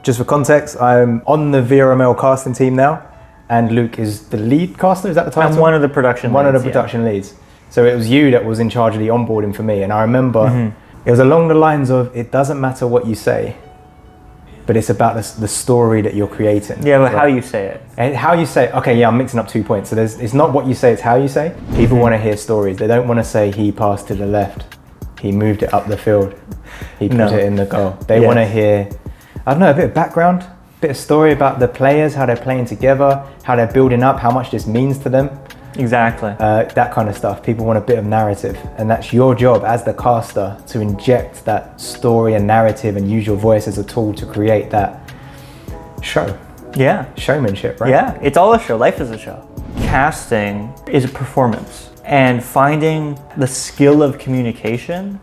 Just for context, I'm on the VRML casting team now, and Luke is the lead caster, is that the title? I'm one of the production leads. One of the production leads. So it was you that was in charge of the onboarding for me, and I remember it was along the lines of, it doesn't matter what you say, but it's about the story that you're creating. Yeah, but right? How you say it. And how you say, okay, yeah, I'm mixing up 2 points. So it's not what you say, it's how you say. People want to hear stories. They don't want to say he passed to the left, he moved it up the field, he put it in the goal. They want to hear, I don't know, a bit of background, a bit of story about the players, how they're playing together, how they're building up, how much this means to them. Exactly. That kind of stuff. People want a bit of narrative, and that's your job as the caster to inject that story and narrative and use your voice as a tool to create that show. Yeah. Showmanship, right? Yeah, it's all a show. Life is a show. Casting is a performance, and finding the skill of communication.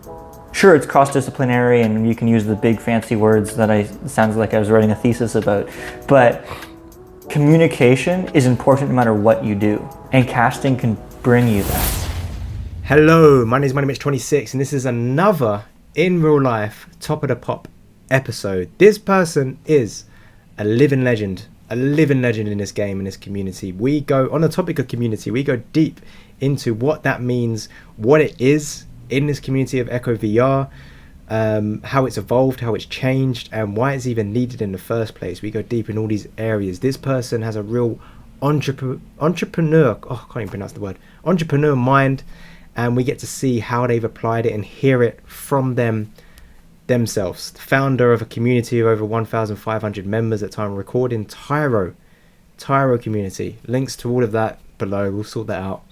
Sure, it's cross-disciplinary, and you can use the big fancy words that sounds like I was writing a thesis about, but communication is important no matter what you do, and casting can bring you that. Hello, my name is MoneyMitch26, and this is another in real life top of the pop episode. This person is a living legend in this game, in this community. We go on the topic of community, we go deep into what that means, what it is in this community of EchoVR, how it's evolved, how it's changed, and why it's even needed in the first place. We go deep in all these areas. This person has a real entrepreneur, I can't even pronounce the word, entrepreneur mind, and we get to see how they've applied it and hear it from themselves. The founder of a community of over 1,500 members at time of recording, Tyro community. Links to all of that below, we'll sort that out.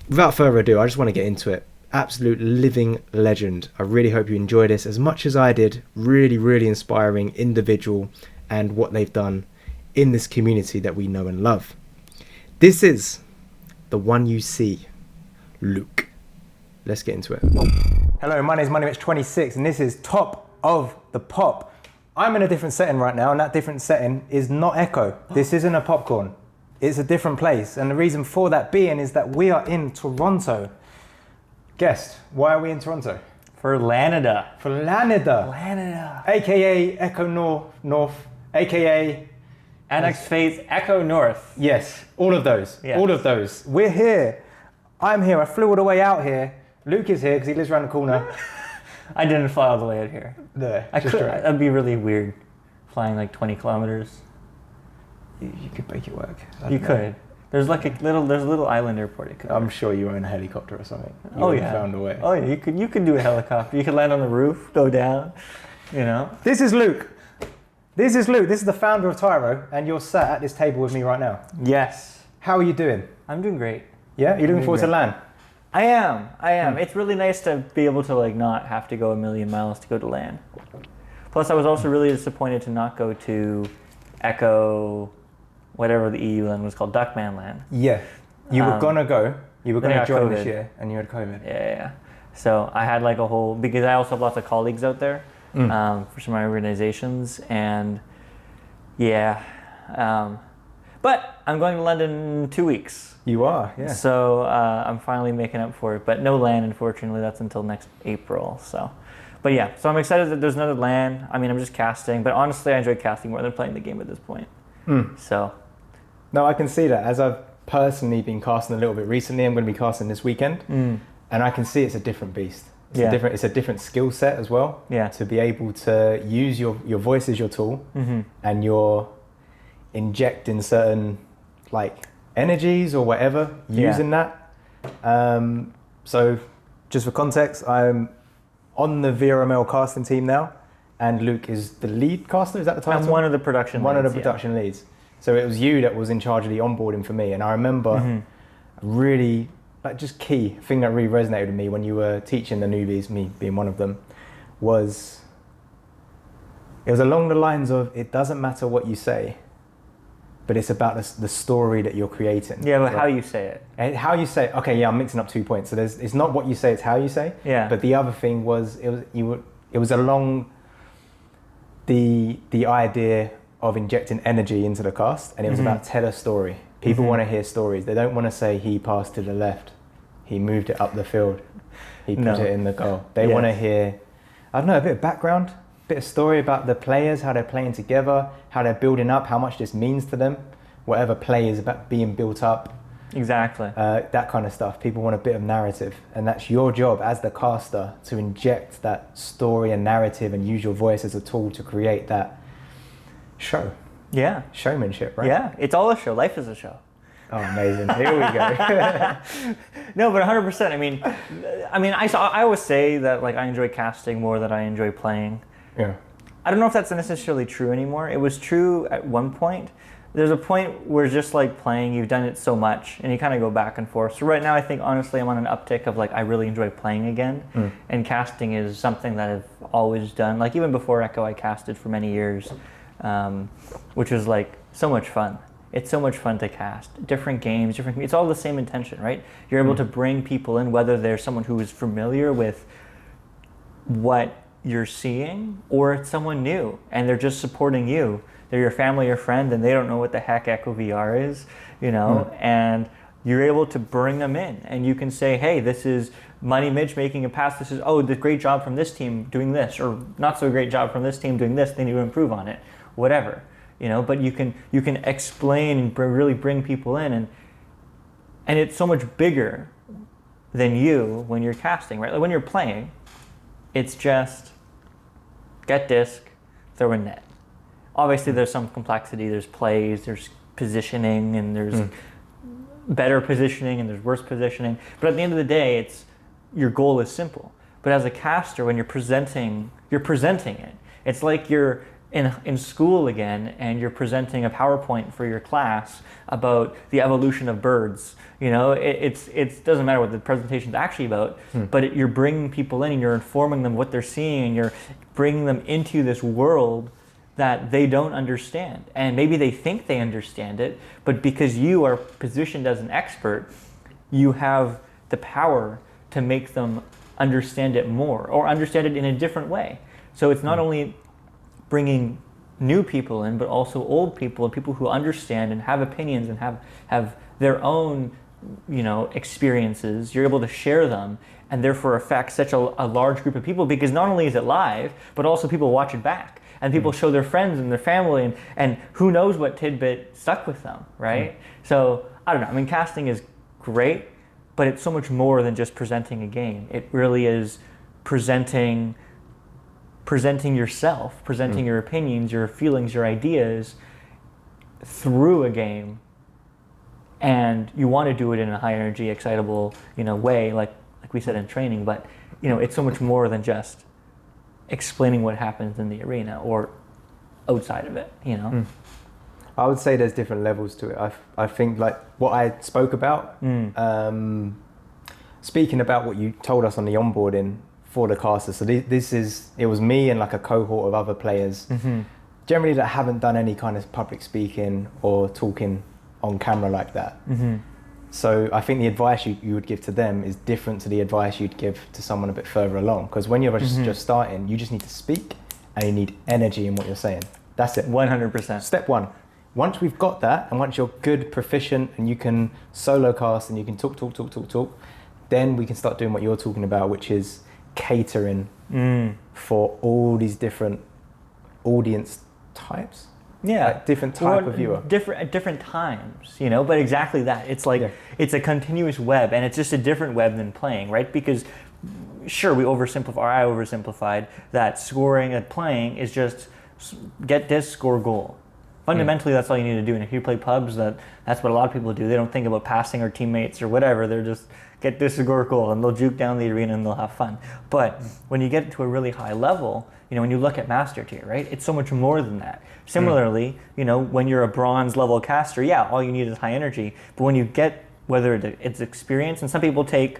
Without further ado, I just want to get into it. Absolute living legend. I really hope you enjoy this as much as I did. Really inspiring individual, and what they've done in this community that we know and love. This is the one you see, Luke. Let's get into it. Hello, my name is MoneyMitch26, and this is Top of the Pop. I'm in a different setting right now, and that different setting is not Echo. This isn't a popcorn. It's a different place, and the reason for that being is that we are in Toronto. Guessed, why are we in Toronto? For Lanada. AKA Echo North, AKA Annex Phase Echo North. Yes, all of those. We're here. I'm here. I flew all the way out here. Luke is here because he lives around the corner. I didn't fly all the way out here. There. That'd be really weird, flying like 20 kilometers. You could make it work. You could. There's like there's a little island airport. I'm sure you own a helicopter or something. You found a way. Oh yeah, you could do a helicopter. You could land on the roof, go down. You know. This is Luke. This is the founder of Tyro, and you're sat at this table with me right now. Yes. How are you doing? I'm doing great. Yeah, you're looking forward to LAN. I am. It's really nice to be able to like not have to go a million miles to go to LAN. Plus, I was also really disappointed to not go to Echo, whatever the EU LAN was called, Duckman LAN. Yeah, you were gonna go. You were gonna join COVID this year, and you had COVID. Yeah. So I had like a whole, because I also have lots of colleagues out there for some of my organizations, and but I'm going to London in 2 weeks. You are, yeah. So I'm finally making up for it, but no LAN, unfortunately. That's until next April. So I'm excited that there's another LAN. I mean, I'm just casting, but honestly, I enjoy casting more than playing the game at this point. So. No, I can see that. As I've personally been casting a little bit recently, I'm going to be casting this weekend, and I can see it's a different beast. It's a different skill set as well. Yeah. To be able to use your voice as your tool, and you're injecting certain like energies or whatever using that. So just for context, I'm on the VRML casting team now, and Luke is the lead caster, is that the title? I'm one of the production leads. So it was you that was in charge of the onboarding for me, and I remember really just key thing that really resonated with me when you were teaching the newbies, me being one of them, was it was along the lines of, it doesn't matter what you say, but it's about the story that you're creating. Yeah, but right? How you say it. And how you say, okay, yeah, I'm mixing up 2 points. So it's not what you say, it's how you say. Yeah. But the other thing was, it was along the idea of injecting energy into the cast, and it was about tell a story. People want to hear stories. They don't want to say he passed to the left, he moved it up the field, he put it in the goal. They want to hear, I don't know, a bit of background, a bit of story about the players, how they're playing together, how they're building up, how much this means to them, whatever play is about being built up. Exactly. That kind of stuff. People want a bit of narrative, and that's your job as the caster to inject that story and narrative and use your voice as a tool to create that show. Yeah. Showmanship, right? Yeah, it's all a show. Life is a show. Oh, amazing. Here we go. No, but 100%. I always say that like I enjoy casting more than I enjoy playing. Yeah. I don't know if that's necessarily true anymore. It was true at one point. There's a point where just like playing, you've done it so much and you kind of go back and forth. So right now I think honestly I'm on an uptick of like I really enjoy playing again. And casting is something that I've always done. Like even before Echo I casted for many years, which was like so much fun. It's so much fun to cast. Different games, it's all the same intention, right? You're able to bring people in, whether they're someone who is familiar with what you're seeing or it's someone new and they're just supporting you. They're your family or friend and they don't know what the heck EchoVR is, and you're able to bring them in and you can say, hey, this is MoneyMitch making a pass. This is, the great job from this team doing this, or not so great job from this team doing this. They need to improve on it, whatever. But you can explain and really bring people in, and it's so much bigger than you when you're casting, right? Like when you're playing, it's just get disc, throw a net. Obviously, there's some complexity. There's plays, there's positioning, and there's better positioning, and there's worse positioning. But at the end of the day, it's your goal is simple. But as a caster, when you're presenting it. It's like you're in school again and you're presenting a PowerPoint for your class about the evolution of birds. It doesn't matter what the presentation's actually about, but you're bringing people in and you're informing them what they're seeing and you're bringing them into this world that they don't understand. And maybe they think they understand it, but because you are positioned as an expert, you have the power to make them understand it more or understand it in a different way. So it's not only bringing new people in, but also old people and people who understand and have opinions and have their own experiences. You're able to share them and therefore affect such a large group of people, because not only is it live, but also people watch it back and people show their friends and their family and who knows what tidbit stuck with them, right? So I don't know, casting is great, but it's so much more than just presenting a game. It really is presenting yourself, presenting your opinions, your feelings, your ideas through a game, and you want to do it in a high energy, excitable, way, like we said in training. But it's so much more than just explaining what happens in the arena or outside of it. I would say there's different levels to it. I think like what I spoke about, speaking about what you told us on the onboarding for the caster. So it was me and like a cohort of other players, generally that haven't done any kind of public speaking or talking on camera like that. So I think the advice you would give to them is different to the advice you'd give to someone a bit further along. Because when you're just starting, you just need to speak and you need energy in what you're saying. That's it. 100%. Step one. Once we've got that, and once you're good, proficient, and you can solo cast and you can talk, then we can start doing what you're talking about, which is catering for all these different audience types. Like different type of viewer. At different times, but exactly that. It's like, it's a continuous web, and it's just a different web than playing, right? Because sure, I oversimplified that scoring at playing is just get disc, score goal. Fundamentally, that's all you need to do. And if you play pubs, that's what a lot of people do. They don't think about passing or teammates or whatever. They're just get this, score goal, and they'll juke down the arena and they'll have fun. But when you get to a really high level, when you look at master tier, right, it's so much more than that. Similarly, when you're a bronze level caster, all you need is high energy. But when you get, whether it's experience, and some people take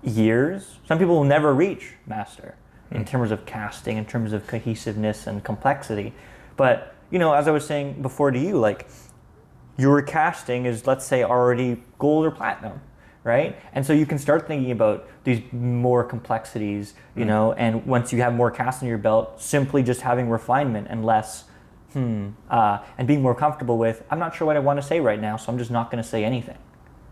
years, some people will never reach master in terms of casting, in terms of cohesiveness and complexity. But as I was saying before to you, like your casting is, let's say, already gold or platinum, right? And so you can start thinking about these more complexities, and once you have more cast in your belt, simply just having refinement and less, and being more comfortable with, I'm not sure what I want to say right now, so I'm just not going to say anything.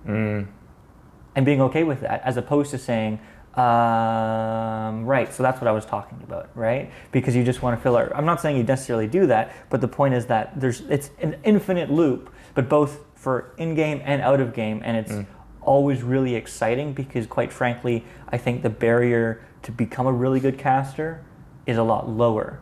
And being okay with that, as opposed to saying, Right, so that's what I was talking about, right? Because you just want to fill out. I'm not saying you necessarily do that, but the point is that it's an infinite loop, but both for in-game and out of game, and it's always really exciting because, quite frankly, I think the barrier to become a really good caster is a lot lower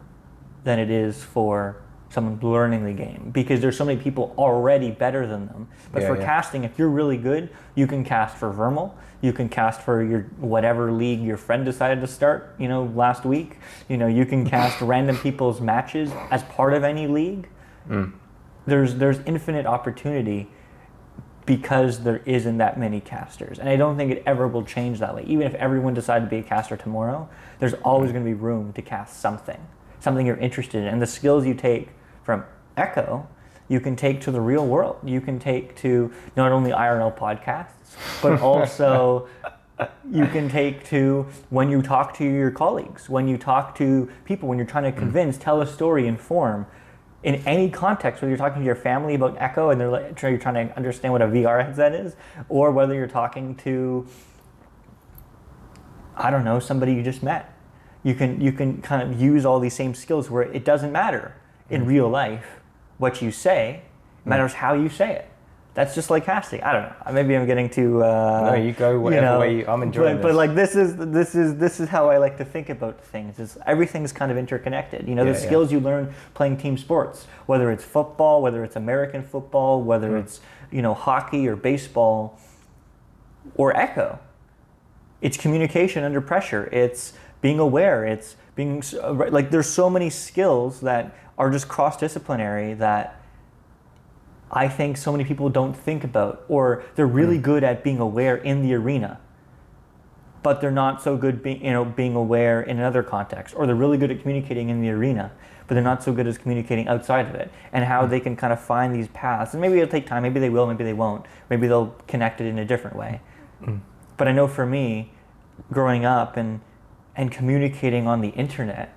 than it is for someone learning the game, because there's so many people already better than them. But for casting, if you're really good, you can cast for VRML, you can cast for your whatever league your friend decided to start, last week. You can cast random people's matches as part of any league. There's infinite opportunity because there isn't that many casters. And I don't think it ever will change that way. Even if everyone decided to be a caster tomorrow, there's always going to be room to cast something you're interested in. And the skills you take from Echo, you can take to the real world. You can take to not only IRL podcasts, but also you can take to when you talk to your colleagues, when you talk to people, when you're trying to convince, tell a story, inform. In any context, whether you're talking to your family about Echo and you're trying to understand what a VR headset is, or whether you're talking to, I don't know, somebody you just met. You can kind of use all these same skills where it doesn't matter in real life what you say, it matters how you say it. That's just like casting. I don't know. Maybe I'm getting too. No, you go whatever way. I'm enjoying this. But like this is how I like to think about things. Is everything's kind of interconnected. The skills you learn playing team sports, whether it's football, whether it's American football, whether it's hockey or baseball, or Echo. It's communication under pressure. It's being aware. It's being like there's so many skills that are just cross-disciplinary that I think so many people don't think about, or they're really good at being aware in the arena, but they're not so good being aware in another context, or they're really good at communicating in the arena, but they're not so good at communicating outside of it, and how they can kind of find these paths. And maybe it'll take time, maybe they will, maybe they won't, maybe they'll connect it in a different way. But I know for me, growing up and communicating on the internet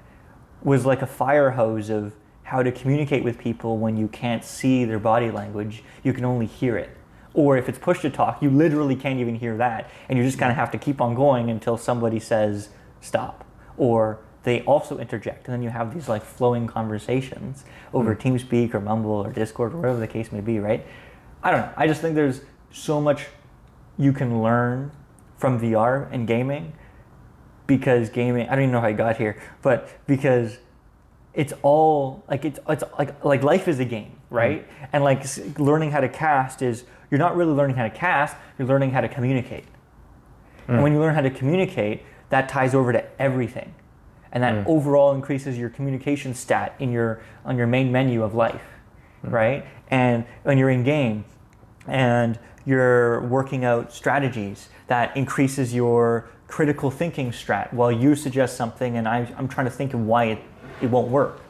was like a fire hose of how to communicate with people when you can't see their body language, you can only hear it. Or if it's push to talk, you literally can't even hear that, and you just kind of have to keep on going until somebody says stop, or they also interject, and then you have these like flowing conversations over TeamSpeak or Mumble or Discord or whatever the case may be, right? I don't know. I just think there's so much you can learn from VR and gaming, because gaming, I don't even know how I got here, but because it's all like it's like life is a game, right? And like learning how to cast is, you're not really learning how to cast, you're learning how to communicate. And when you learn how to communicate, that ties over to everything, and that overall increases your communication stat on your main menu of life, right? And when you're in game and you're working out strategies, that increases your critical thinking strat while you suggest something and I'm trying to think of why it won't work,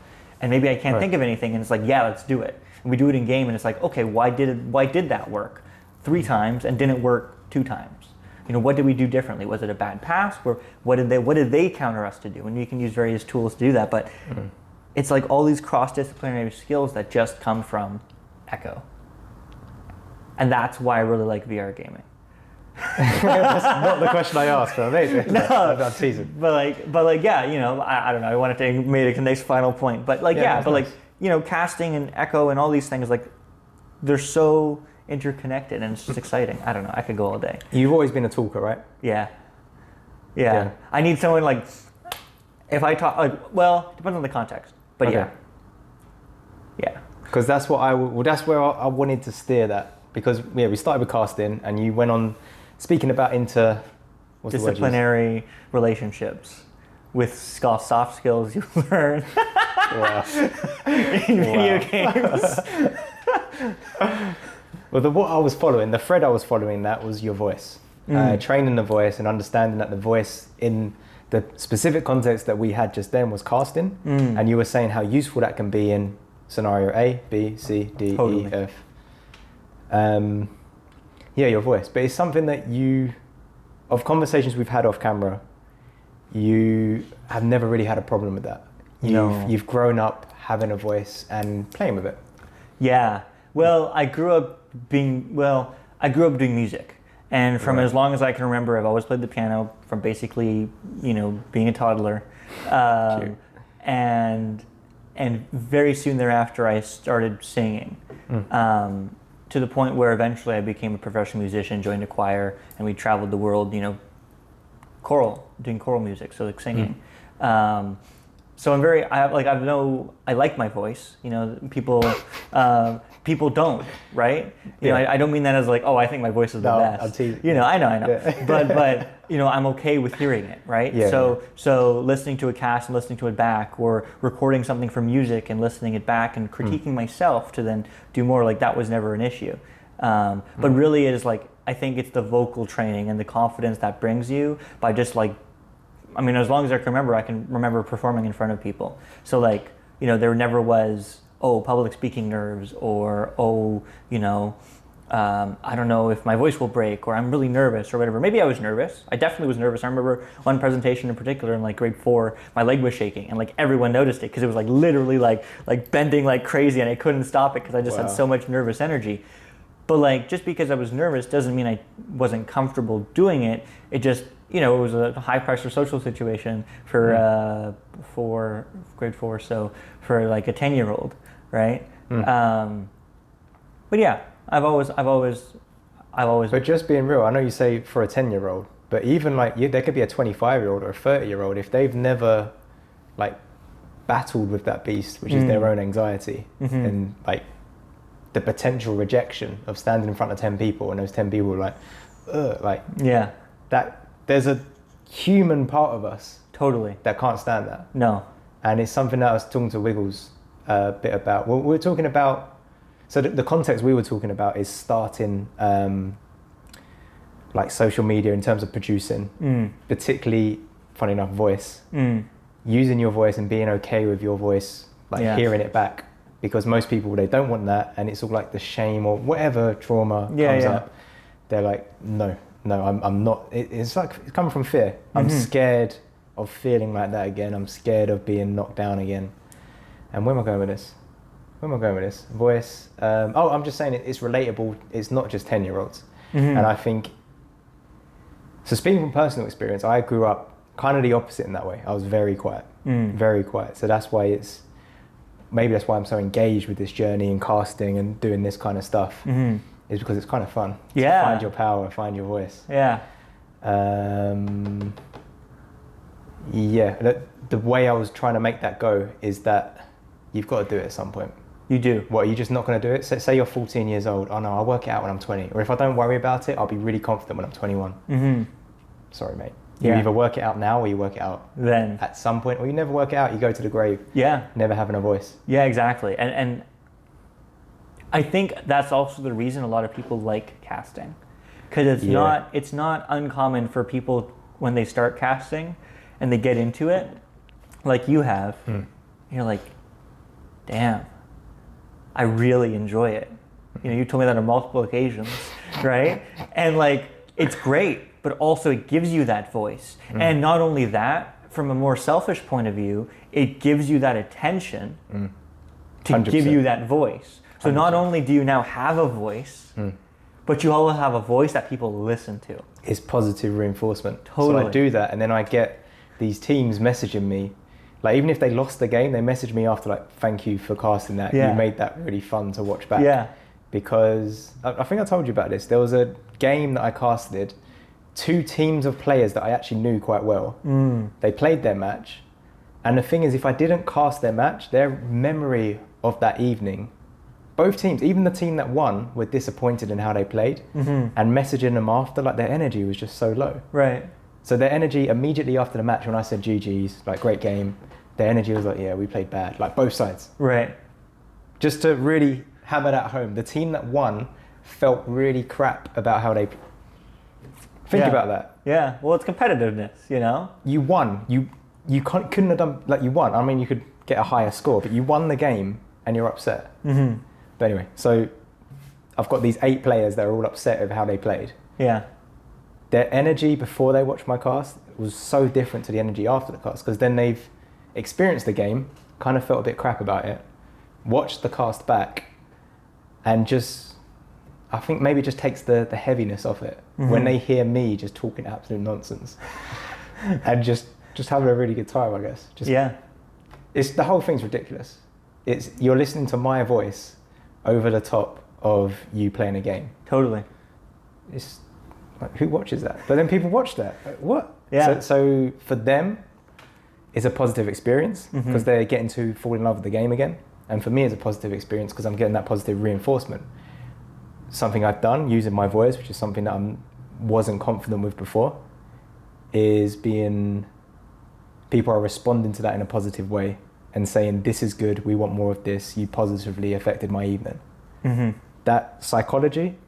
and maybe I can't think of anything, and it's like, yeah, let's do it, and we do it in game, and it's like, okay, why did that work 3 times and didn't work 2 times? What did we do differently? Was it a bad pass? Or what did they counter us to do? And you can use various tools to do that, but it's like all these cross-disciplinary skills that just come from Echo, and that's why I really like VR gaming. That's not the question I asked, but amazing. No, I'm teasing. But yeah, I don't know. I wanted to make a nice final point, but casting and Echo and all these things, like they're so interconnected, and it's just exciting. I don't know. I could go all day. You've always been a talker, right? Yeah. I need someone like, if I talk, well, depends on the context, but okay. yeah. Because that's where I wanted to steer that, because we started with casting, and you went on speaking about disciplinary relationships with soft skills you learn in video games. Well, what I was following, the thread I was following, that was your voice. Training the voice and understanding that the voice in the specific context that we had just then was casting. And you were saying how useful that can be in scenario A, B, C, D, E, F. Your voice. But it's something that of conversations we've had off camera, you have never really had a problem with that. You've grown up having a voice and playing with it. Yeah. Well, I grew up doing music, And from Right. as long as I can remember, I've always played the piano from basically, being a toddler. Cute. And very soon thereafter, I started singing. To the point where eventually I became a professional musician, joined a choir, and we traveled the world, doing choral music, so like singing. So I like my voice. People don't, right? I don't mean that as like, oh, I think my voice is the best. I'm teasing. I know. Yeah. But I'm okay with hearing it, right? Yeah, So listening to a cast and listening to it back, or recording something from music and listening it back and critiquing myself to then do more, like that was never an issue. But really it is like, I think it's the vocal training and the confidence that brings you by just like, as long as I can remember performing in front of people. So like, there never was, public speaking nerves, or, I don't know if my voice will break, or I'm really nervous or whatever. Maybe I was nervous. I definitely was nervous. I remember one presentation in particular in like grade 4, my leg was shaking and like everyone noticed it because it was like literally like bending like crazy, and I couldn't stop it because I just had so much nervous energy. But like, just because I was nervous doesn't mean I wasn't comfortable doing it. It just, it was a high pressure social situation for grade 4, so for like a 10-year-old, right? But yeah, I've always. But just being real, I know you say for a 10-year-old, but even like there could be a 25-year-old or a 30-year-old, if they've never like battled with that beast, which is their own anxiety, and like the potential rejection of standing in front of 10 people, and those 10 people are like, ugh, that there's a human part of us totally that can't stand that. No. And it's something that I was talking to Wiggles a bit about. Well, we were talking about, so the context we were talking about is starting like social media in terms of producing, particularly, funny enough, voice. Using your voice and being okay with your voice, hearing it back. Because most people, they don't want that, and it's all like the shame or whatever trauma comes up. They're like, no, I'm not. It's like, it's coming from fear. I'm scared of feeling like that again. I'm scared of being knocked down again. And where am I going with this? Voice. I'm just saying it's relatable. It's not just 10-year-olds. And I think, so speaking from personal experience, I grew up kind of the opposite in that way. I was very quiet, very quiet. So that's why maybe that's why I'm so engaged with this journey and casting and doing this kind of stuff, is because it's kind of fun. Yeah. To find your power, find your voice. Yeah. The way I was trying to make that go is that you've got to do it at some point. You do. What, are you just not going to do it? So, say you're 14 years old. Oh no, I'll work it out when I'm 20. Or if I don't worry about it, I'll be really confident when I'm 21. Sorry, mate. You either work it out now or you work it out then at some point, or you never work it out, you go to the grave. Yeah. Never having a voice. Yeah, exactly. And I think that's also the reason a lot of people like casting. Because it's not uncommon for people when they start casting and they get into it, like you have, you're like, damn, I really enjoy it. You told me that on multiple occasions, right? And like, it's great. But also it gives you that voice. And not only that, from a more selfish point of view, it gives you that attention to 100%. give you that voice. So 100%. not only do you now have a voice, but you also have a voice that people listen to. It's positive reinforcement. Totally. So I do that, and then I get these teams messaging me. Like, even if they lost the game, they message me after, like, thank you for casting that. Yeah. You made that really fun to watch back. Yeah. Because I think I told you about this. There was a game that I casted, 2 teams of players that I actually knew quite well. They played their match, and the thing is, if I didn't cast their match, their memory of that evening, both teams, even the team that won, were disappointed in how they played, and messaging them after, like, their energy was just so low. Right. So their energy immediately after the match, when I said GG's, like, great game, their energy was like, yeah, we played bad, like, both sides. Right. Just to really hammer that home, the team that won felt really crap about how they. Think about that. Yeah. Well, it's competitiveness, You won. You couldn't have done, like, you won. I mean, you could get a higher score, but you won the game and you're upset. But anyway, so I've got these 8 players that are all upset over how they played. Yeah. Their energy before they watched my cast was so different to the energy after the cast, because then they've experienced the game, kind of felt a bit crap about it, watched the cast back, and just I think maybe it just takes the heaviness off it when they hear me just talking absolute nonsense and just having a really good time, I guess. It's the whole thing's ridiculous. You're listening to my voice over the top of you playing a game. Totally. It's like, who watches that? But then people watch that. Like, what? Yeah. So for them, it's a positive experience because they're getting to fall in love with the game again. And for me, it's a positive experience because I'm getting that positive reinforcement. Something I've done using my voice, which is something that I wasn't confident with before, is people are responding to that in a positive way and saying, this is good, we want more of this, you positively affected my evening. That psychologically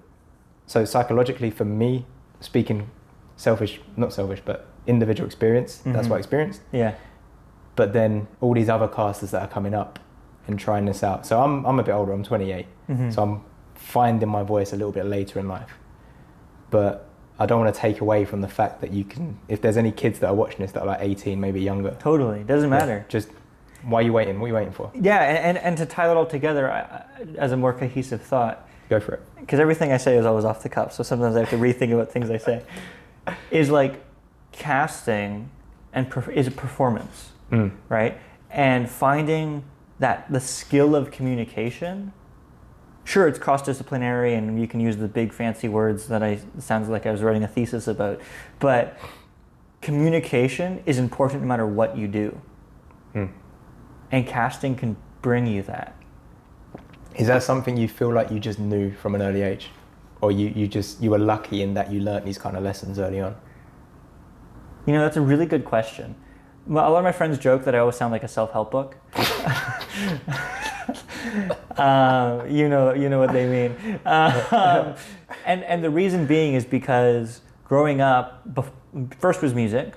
for me, speaking not selfish, but individual experience, that's what I experienced. Yeah. But then all these other casters that are coming up and trying this out. So I'm a bit older, I'm 28. So I'm finding my voice a little bit later in life. But I don't want to take away from the fact that you can, if there's any kids that are watching this that are like 18, maybe younger. Totally, doesn't matter. Just, why are you waiting? What are you waiting for? Yeah, and to tie that all together as a more cohesive thought. Go for it. Because everything I say is always off the cuff, so sometimes I have to rethink about things I say. Is like casting is a performance, right? And finding that the skill of communication, sure, it's cross-disciplinary and you can use the big fancy words that sounds like I was writing a thesis about, but communication is important no matter what you do. And casting can bring you that. Is that something you feel like you just knew from an early age? Or you were lucky in that you learned these kind of lessons early on? You know, that's a really good question. Well, a lot of my friends joke that I always sound like a self-help book. You know what they mean. And the reason being is because growing up, first was music,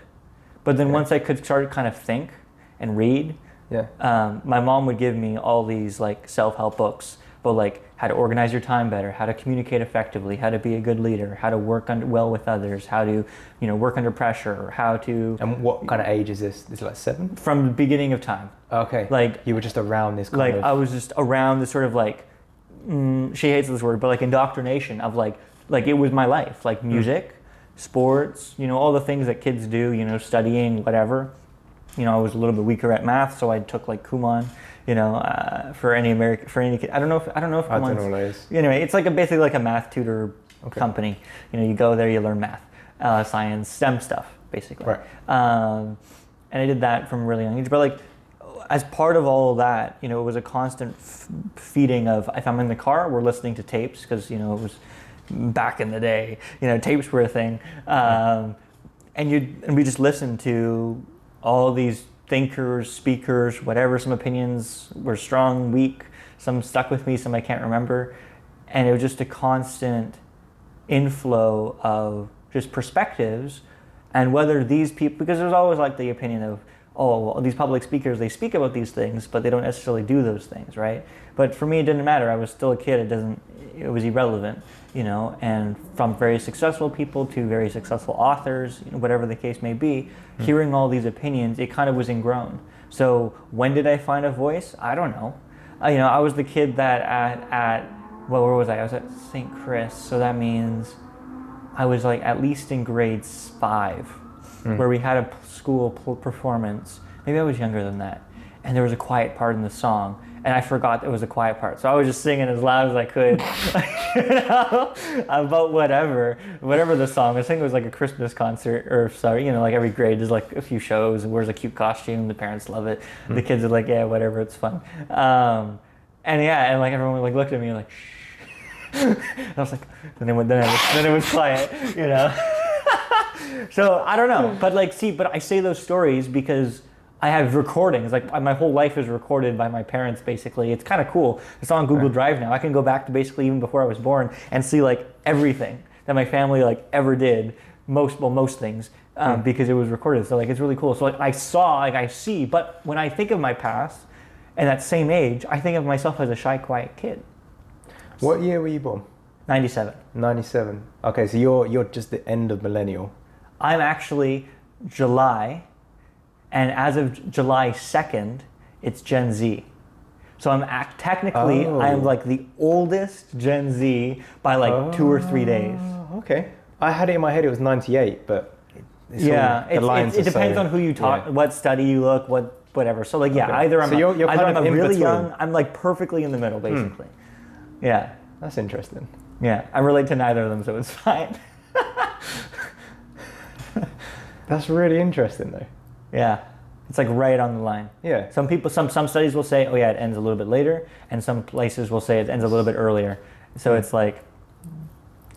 but then once I could start to kind of think and read, my mom would give me all these like self-help books, but like how to organize your time better, how to communicate effectively, how to be a good leader, how to work well with others, how to work under pressure, how to. And what kind of age is this? Is it like 7? From the beginning of time. Okay. Like you were just around this kind of. I was just around this sort of like, she hates this word, but like indoctrination of like it was my life, like music, sports, all the things that kids do, studying, whatever. I was a little bit weaker at math, so I took like Kumon, for any kid. I don't know if I don't know what that is. Anyway, it's like basically like a math tutor company. You go there, you learn math, science, STEM stuff, basically. Right. And I did that from a really young age. But like, as part of all of that, it was a constant feeding of, if I'm in the car, we're listening to tapes, because, it was back in the day, tapes were a thing. And we just listened to all these thinkers, speakers, whatever. Some opinions were strong, weak, some stuck with me, some I can't remember. And it was just a constant inflow of just perspectives, and whether these people, because there's always like the opinion of, these public speakers, they speak about these things, but they don't necessarily do those things, right? But for me, it didn't matter. I was still a kid. It was irrelevant, and from very successful people to very successful authors, whatever the case may be, hearing all these opinions, it kind of was ingrown. So when did I find a voice? I don't know. I was the kid that where was I? I was at St. Chris, so that means I was like at least in grade 5, where we had a school performance. Maybe I was younger than that. And there was a quiet part in the song, and I forgot there was a quiet part. So I was just singing as loud as I could, about whatever the song. I think it was like a Christmas concert, or like every grade there's like a few shows, and wears a cute costume. The parents love it. The kids are like, yeah, whatever, it's fun. And like everyone like looked at me like, shh. And I was like, then it was quiet, So I don't know, but I say those stories because I have recordings. Like my whole life is recorded by my parents. Basically, it's kind of cool. It's on Google Drive now. I can go back to basically even before I was born and see like everything that my family like ever did. Most things because it was recorded. So like it's really cool. So like I see. But when I think of my past and that same age, I think of myself as a shy, quiet kid. What year were you born? 97. 97. Okay, so you're just the end of millennial. I'm actually July, and as of July 2nd, it's Gen Z. So technically, I'm like the oldest Gen Z by like 2 or 3 days. Okay. I had it in my head it was 98, but it depends on who you talk, what study you look, whatever. So like, either I'm you're either kind of I'm in really between. young, I'm like perfectly in the middle, basically. Yeah. That's interesting. Yeah, I relate to neither of them, so it's fine. That's really interesting, though. Yeah. It's like right on the line. Yeah. Some studies will say, oh yeah, it ends a little bit later, and some places will say it ends a little bit earlier. So it's like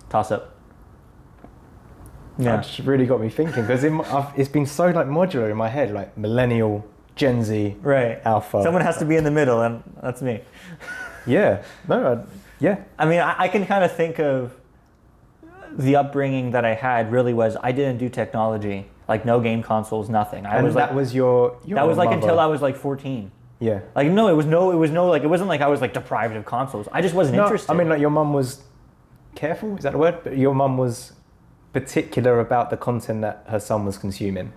toss up. Yeah. That's really got me thinking, because it's been so like modular in my head, like millennial, Gen Z, right, alpha. Someone has to be in the middle, and that's me. Yeah. No. Yeah. I mean, I can kind of think of the upbringing that I had. Really was I didn't do technology. Like no game consoles, nothing. That was your that was like mother. until I was like 14. Yeah. Like it wasn't like I was like deprived of consoles. I just wasn't interested. I mean, like your mum was careful. Is that the word? But your mum was particular about the content that her son was consuming.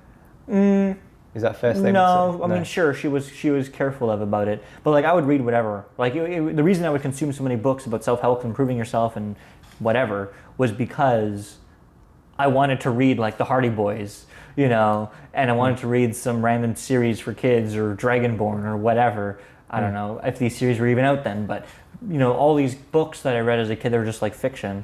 Is that fair statement? No, I mean, sure, she was careful about it, but like I would read whatever. Like the reason I would consume so many books about self-help, improving yourself, and whatever was because I wanted to read like the Hardy Boys, and I wanted to read some random series for kids or Dragonborn or whatever. I don't know if these series were even out then, but all these books that I read as a kid, they were just like fiction.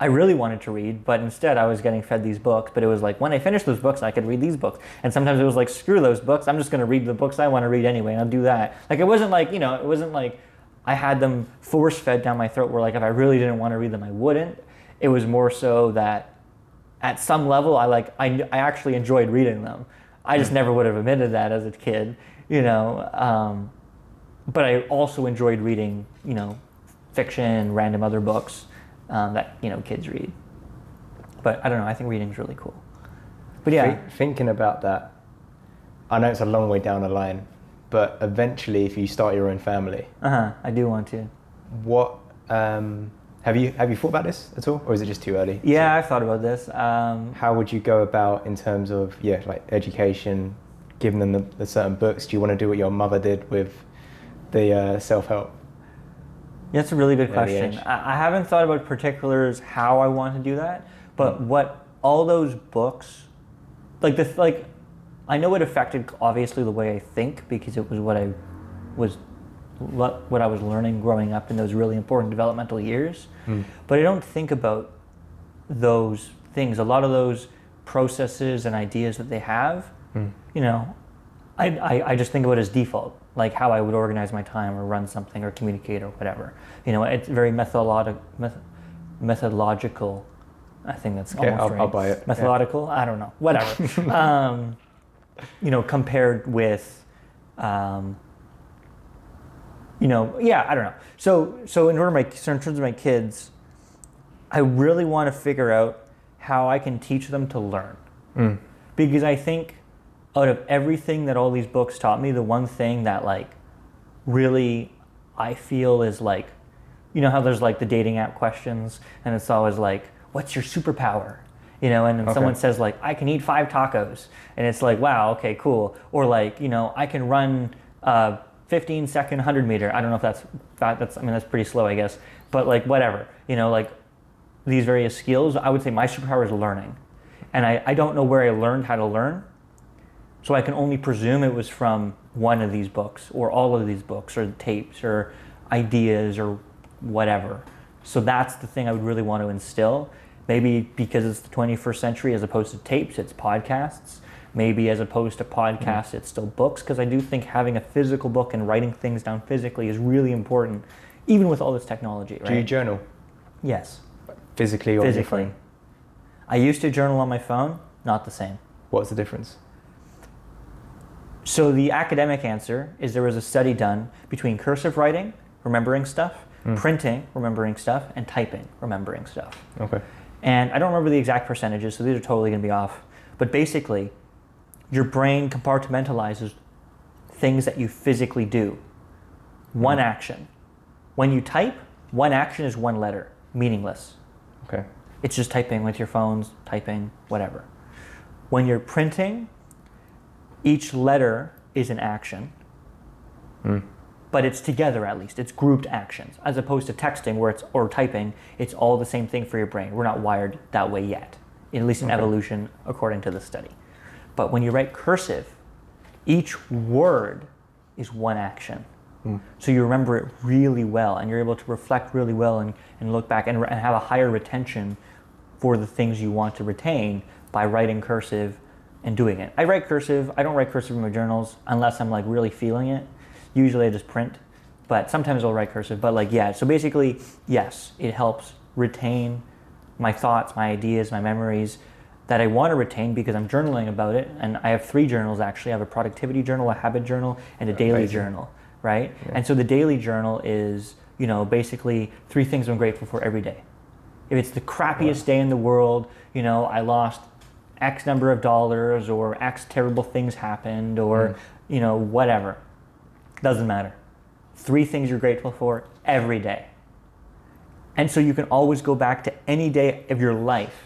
I really wanted to read, but instead I was getting fed these books. But it was like when I finished those books, I could read these books. And sometimes it was like, screw those books. I'm just going to read the books I want to read anyway, and I'll do that. Like it wasn't like it wasn't like I had them force fed down my throat. Where like if I really didn't want to read them, I wouldn't. It was more so that at some level I actually enjoyed reading them. I just never would have admitted that as a kid, But I also enjoyed reading, fiction, random other books. That kids read, but I don't know. I think reading is really cool. But yeah, thinking about that, I know it's a long way down the line, but eventually, if you start your own family, I do want to. What have you thought about this at all, or is it just too early? Yeah, I've thought about this. How would you go about in terms of like education, giving them the certain books? Do you want to do what your mother did with the self-help? Yeah, that's a really good question. I haven't thought about particulars how I want to do that, but what all those books, I know it affected obviously the way I think because it was what I was learning growing up in those really important developmental years. But I don't think about those things. A lot of those processes and ideas that they have, I just think of it as default, like how I would organize my time or run something or communicate or whatever. It's very methodological. I think that's almost right. I'll buy it. Methodical? Yeah. I don't know. Whatever. Compared with, I don't know. So in terms of my kids, I really want to figure out how I can teach them to learn. Because I think out of everything that all these books taught me, the one thing that really I feel is how there's the dating app questions and it's always what's your superpower? And then someone says I can eat 5 tacos and it's wow, okay, cool. Or I can run 15-second 100 meter. I don't know if that's pretty slow, I guess. But whatever, these various skills, I would say my superpower is learning. And I don't know where I learned how to learn. So I can only presume it was from one of these books or all of these books or tapes or ideas or whatever. So that's the thing I would really want to instill. Maybe because it's the 21st century as opposed to tapes, it's podcasts. Maybe as opposed to podcasts, it's still books. Because I do think having a physical book and writing things down physically is really important, even with all this technology, right? Do you journal? Yes. Physically or physically? Your phone? I used to journal on my phone, not the same. What's the difference? So the academic answer is there was a study done between cursive writing, remembering stuff, printing, remembering stuff, and typing, remembering stuff. Okay. And I don't remember the exact percentages, so these are totally going to be off. But basically, your brain compartmentalizes things that you physically do. One action. When you type, one action is one letter, meaningless. Okay. It's just typing with your phones, typing, whatever. When you're printing, each letter is an action. But it's together at least. It's grouped actions as opposed to texting or typing. It's all the same thing for your brain. We're not wired that way yet, at least in evolution according to the study. But when you write cursive, each word is one action. So you remember it really well, and you're able to reflect really well and look back and have a higher retention for the things you want to retain by writing cursive and doing it. I write cursive. I don't write cursive in my journals unless I'm like really feeling it. Usually I just print, but sometimes I'll write cursive. But like, yeah, so basically, yes, it helps retain my thoughts, my ideas, my memories that I want to retain because I'm journaling about it. And I have 3 journals actually. I have a productivity journal, a habit journal, and a daily journal, right? Yeah. And so the daily journal is, you know, basically 3 things I'm grateful for every day. If it's the crappiest day in the world, you know, I lost X number of dollars or X terrible things happened or, you know, whatever. Doesn't matter. 3 things you're grateful for every day. And so you can always go back to any day of your life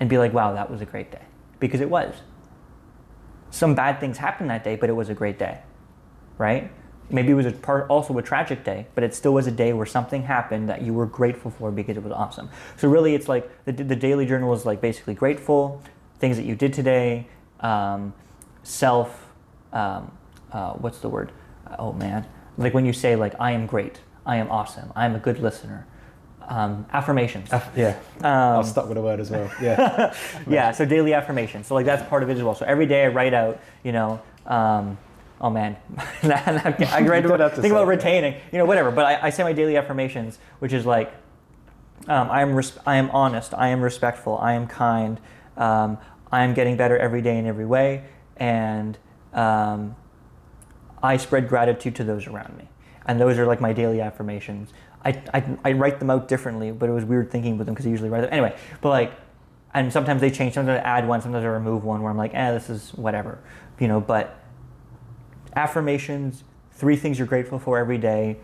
and be like, wow, that was a great day. Because it was. Some bad things happened that day, but it was a great day, right? Maybe it was also a tragic day, but it still was a day where something happened that you were grateful for because it was awesome. So really it's like the daily journal is like basically grateful, things that you did today, what's the word? Oh man. Like when you say like, I am great, I am awesome, I am a good listener. Affirmations. I'll start with a word as well. Yeah. Yeah, so daily affirmations. So like that's part of it as well. So every day I write out, you know, oh man, I think about retaining, you know, whatever. But I say my daily affirmations, which is like, I am honest, I am respectful, I am kind, I am getting better every day in every way, and I spread gratitude to those around me. And those are like my daily affirmations. I write them out differently, but it was weird thinking with them because I usually write them. Anyway, but like, and sometimes they change, sometimes I add one, sometimes I remove one where I'm like, this is whatever, you know, but affirmations, 3 things you're grateful for every day,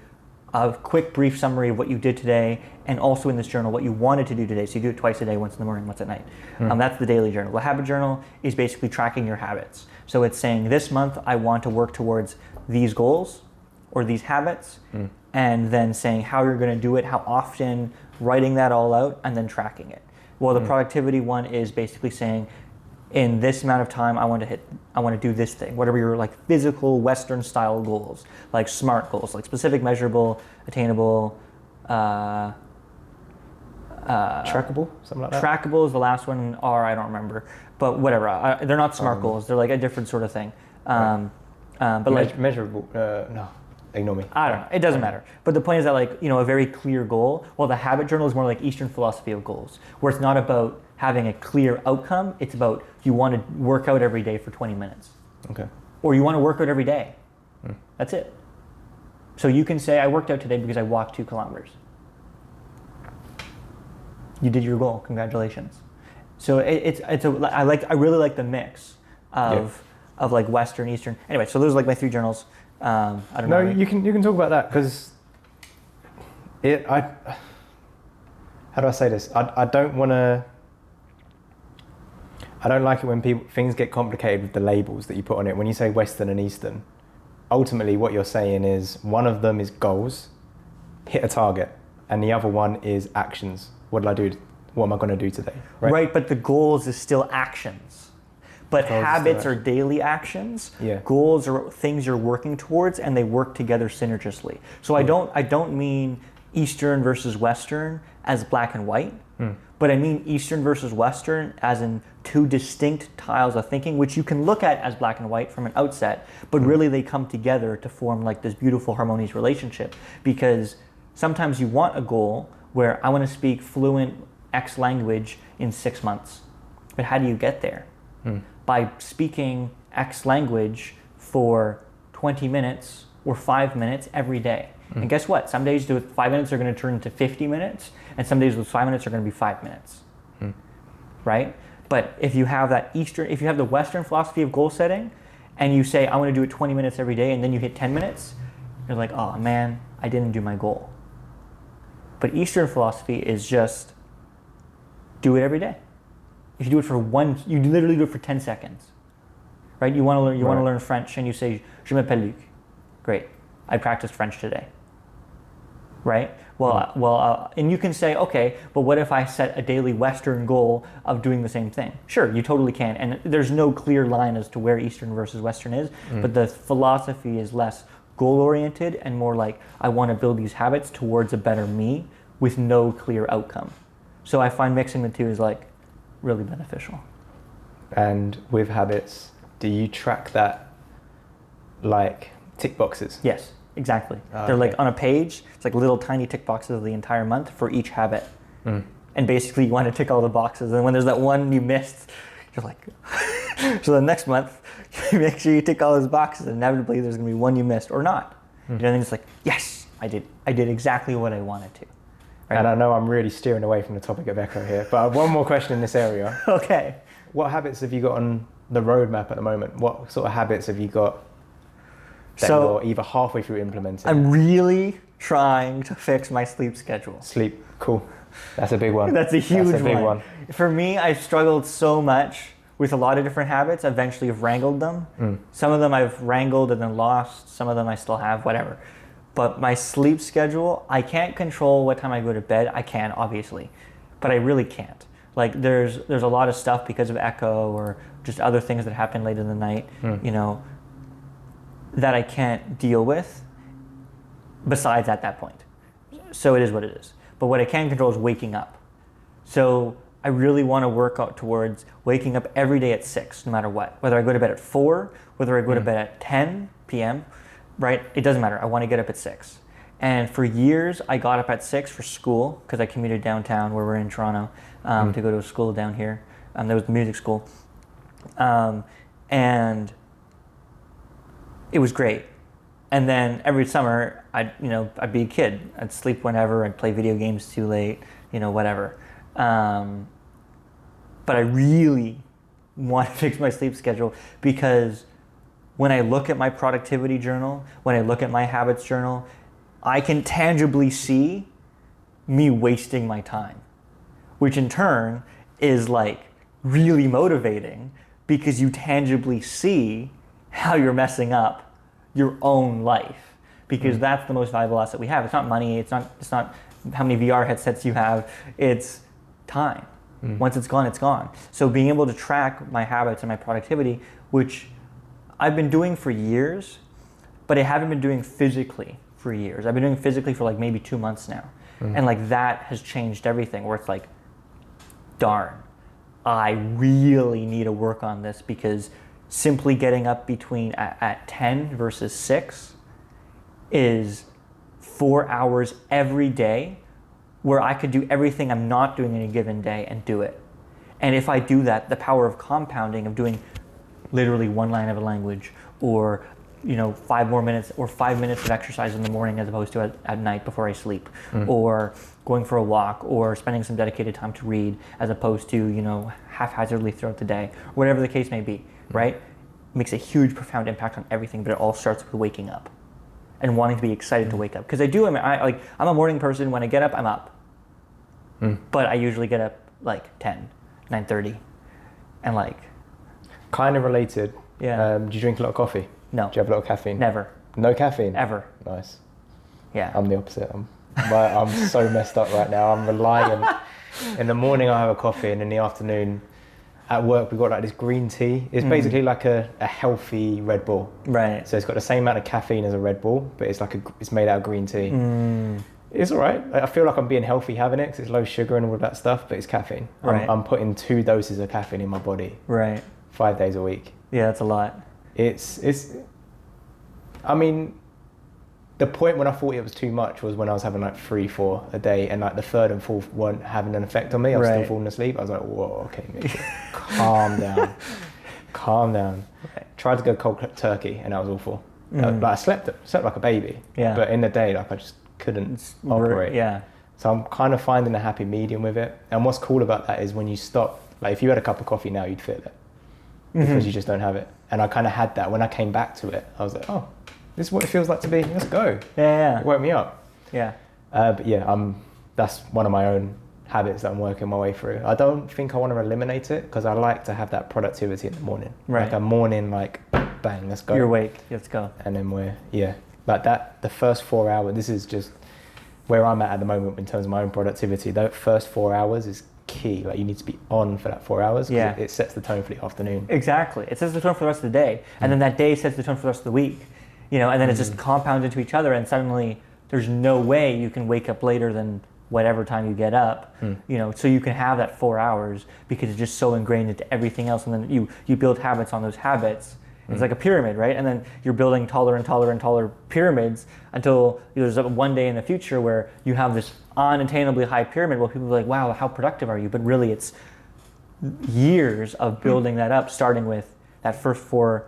a quick brief summary of what you did today, and also in this journal what you wanted to do today. So you do it twice a day, once in the morning, once at night. That's the daily journal. The habit journal is basically tracking your habits. So it's saying this month I want to work towards these goals or these habits, and then saying how you're going to do it, how often, writing that all out, and then tracking it. Well, the productivity one is basically saying in this amount of time I want to do this thing, whatever your like physical Western style goals, like SMART goals, like specific, measurable, attainable, trackable, something like that. Trackable is the last one, or I don't remember, but whatever. They're not SMART goals. They're like a different sort of thing. But like measurable, no, ignore me. I don't know. It doesn't matter. But the point is that like, you know, a very clear goal. Well, the habit journal is more like Eastern philosophy of goals, where it's not about having a clear outcome. It's about you want to work out every day for 20 minutes. Okay. Or you want to work out every day. That's it. So you can say, I worked out today because I walked 2 kilometers. You did your goal. Congratulations. So I really like the mix of like Western, Eastern. Anyway, so those are like my 3 journals. I don't know. No, you can talk about that because how do I say this? I don't want to. I don't like it when things get complicated with the labels that you put on it. When you say Western and Eastern, ultimately what you're saying is one of them is goals, hit a target, and the other one is actions. What did I do? What am I going to do today? Right, but the goals is still actions. But habits are daily actions. Yeah. Goals are things you're working towards, and they work together synergistically. So I don't mean Eastern versus Western as black and white, but I mean Eastern versus Western as in 2 distinct styles of thinking, which you can look at as black and white from an outset, but really they come together to form like this beautiful harmonious relationship. Because sometimes you want a goal where I want to speak fluent X language in 6 months. But how do you get there? By speaking X language for 20 minutes or 5 minutes every day. And guess what? Some days with 5 minutes are going to turn into 50 minutes, and some days with 5 minutes are going to be 5 minutes. Right? But if you have if you have the Western philosophy of goal setting, and you say, I want to do it 20 minutes every day, and then you hit 10 minutes, you're like, oh man, I didn't do my goal. But Eastern philosophy is just do it every day. If you do it you literally do it for 10 seconds. Right? You want to learn French, and you say, Je m'appelle Luc. Great. I practiced French today. Right? Well, and you can say, okay, but what if I set a daily Western goal of doing the same thing? Sure, you totally can. And there's no clear line as to where Eastern versus Western is, but the philosophy is less goal-oriented and more like, I want to build these habits towards a better me with no clear outcome. So I find mixing the two is like really beneficial. And with habits, do you track that like tick boxes? Yes. Exactly. They're like on a page, it's like little tiny tick boxes of the entire month for each habit. And basically you want to tick all the boxes. And when there's that one you missed, you're like, so the next month, make sure you tick all those boxes. Inevitably there's going to be one you missed or not. And then it's like, yes, I did exactly what I wanted to. Right? And I know I'm really steering away from the topic of Echo here, but I have one more question in this area. Okay. What habits have you got on the roadmap at the moment? What sort of habits have you got that you're either halfway through implementing? I'm really trying to fix my sleep schedule. Sleep, cool. That's a big one. That's a huge That's a big one. For me, I've struggled so much with a lot of different habits. Eventually I've wrangled them. Some of them I've wrangled and then lost. Some of them I still have, whatever. But my sleep schedule, I can't control what time I go to bed. I can, obviously, but I really can't. Like there's a lot of stuff because of Echo or just other things that happen late in the night, you know, that I can't deal with besides at that point. So it is what it is. But what I can control is waking up. So I really want to work out towards waking up every day at 6, no matter what. Whether I go to bed at 4, whether I go to bed at 10 p.m., right? It doesn't matter. I want to get up at 6. And for years, I got up at 6 for school because I commuted downtown where we're in Toronto to go to a school down here. There was the music school. And it was great. And then every summer, I'd be a kid. I'd sleep whenever. I'd play video games too late, whatever. But I really want to fix my sleep schedule because when I look at my productivity journal, when I look at my habits journal, I can tangibly see me wasting my time, which in turn is like really motivating because you tangibly see how you're messing up your own life, because that's the most valuable asset we have. It's not money, it's not how many VR headsets you have, it's time. Once it's gone, it's gone. So being able to track my habits and my productivity, which I've been doing for years, but I haven't been doing physically for years. I've been doing physically for like maybe 2 months now. And like that has changed everything, where it's like, darn, I really need to work on this, because simply getting up between at 10 versus 6 is 4 hours every day where I could do everything I'm not doing in a given day and do it. And if I do that, the power of compounding, of doing literally one line of a language, or 5 more minutes, or 5 minutes of exercise in the morning as opposed to at night before I sleep, or going for a walk, or spending some dedicated time to read as opposed to haphazardly throughout the day, or whatever the case may be, right? Makes a huge, profound impact on everything, but it all starts with waking up and wanting to be excited to wake up. Because I'm a morning person. When I get up, I'm up. But I usually get up like 10, 9:30, and like... Kind of related. Yeah. Do you drink a lot of coffee? No. Do you have a lot of caffeine? Never. No caffeine? Ever. Nice. Yeah. I'm the opposite. I'm so messed up right now. I'm reliant. In the morning I have a coffee, and in the afternoon at work we've got like this green tea. It's basically like a healthy Red Bull. Right. So it's got the same amount of caffeine as a Red Bull, but it's made out of green tea. It's all right. I feel like I'm being healthy having it because it's low sugar and all of that stuff, but it's caffeine. Right. I'm putting 2 doses of caffeine in my body. Right. 5 days a week. Yeah, that's a lot. I mean, the point when I thought it was too much was when I was having like 3-4 a day, and like the 3rd and 4th weren't having an effect on me. I was still falling asleep. I was like, whoa, okay, Mitch, calm down. Calm down. Right. Tried to go cold turkey, and that was awful. Like I slept like a baby. Yeah. But in the day, like I just couldn't operate. Yeah. So I'm kind of finding a happy medium with it. And what's cool about that is when you stop, like if you had a cup of coffee now, you'd feel it. Because you just don't have it. And I kind of had that when I came back to it. I was like, oh, this is what it feels like to be. Let's go. Yeah. It woke me up. Yeah. But yeah, that's one of my own habits that I'm working my way through. I don't think I want to eliminate it, because I like to have that productivity in the morning. Right. Like a morning, like, bang, let's go. You're awake. Let's go. And then Like that, the first 4 hours, this is just where I'm at the moment in terms of my own productivity. That first 4 hours is key. Like you need to be on for that 4 hours. Yeah. It sets the tone for the afternoon. Exactly. It sets the tone for the rest of the day. And then that day sets the tone for the rest of the week. You know, and then it just compounds into each other, and suddenly there's no way you can wake up later than whatever time you get up, you know, so you can have that 4 hours because it's just so ingrained into everything else. And then you build habits on those habits. It's like a pyramid, right? And then you're building taller and taller and taller pyramids until there's one day in the future where you have this unattainably high pyramid where people are like, wow, how productive are you? But really it's years of building that up, starting with that first 4,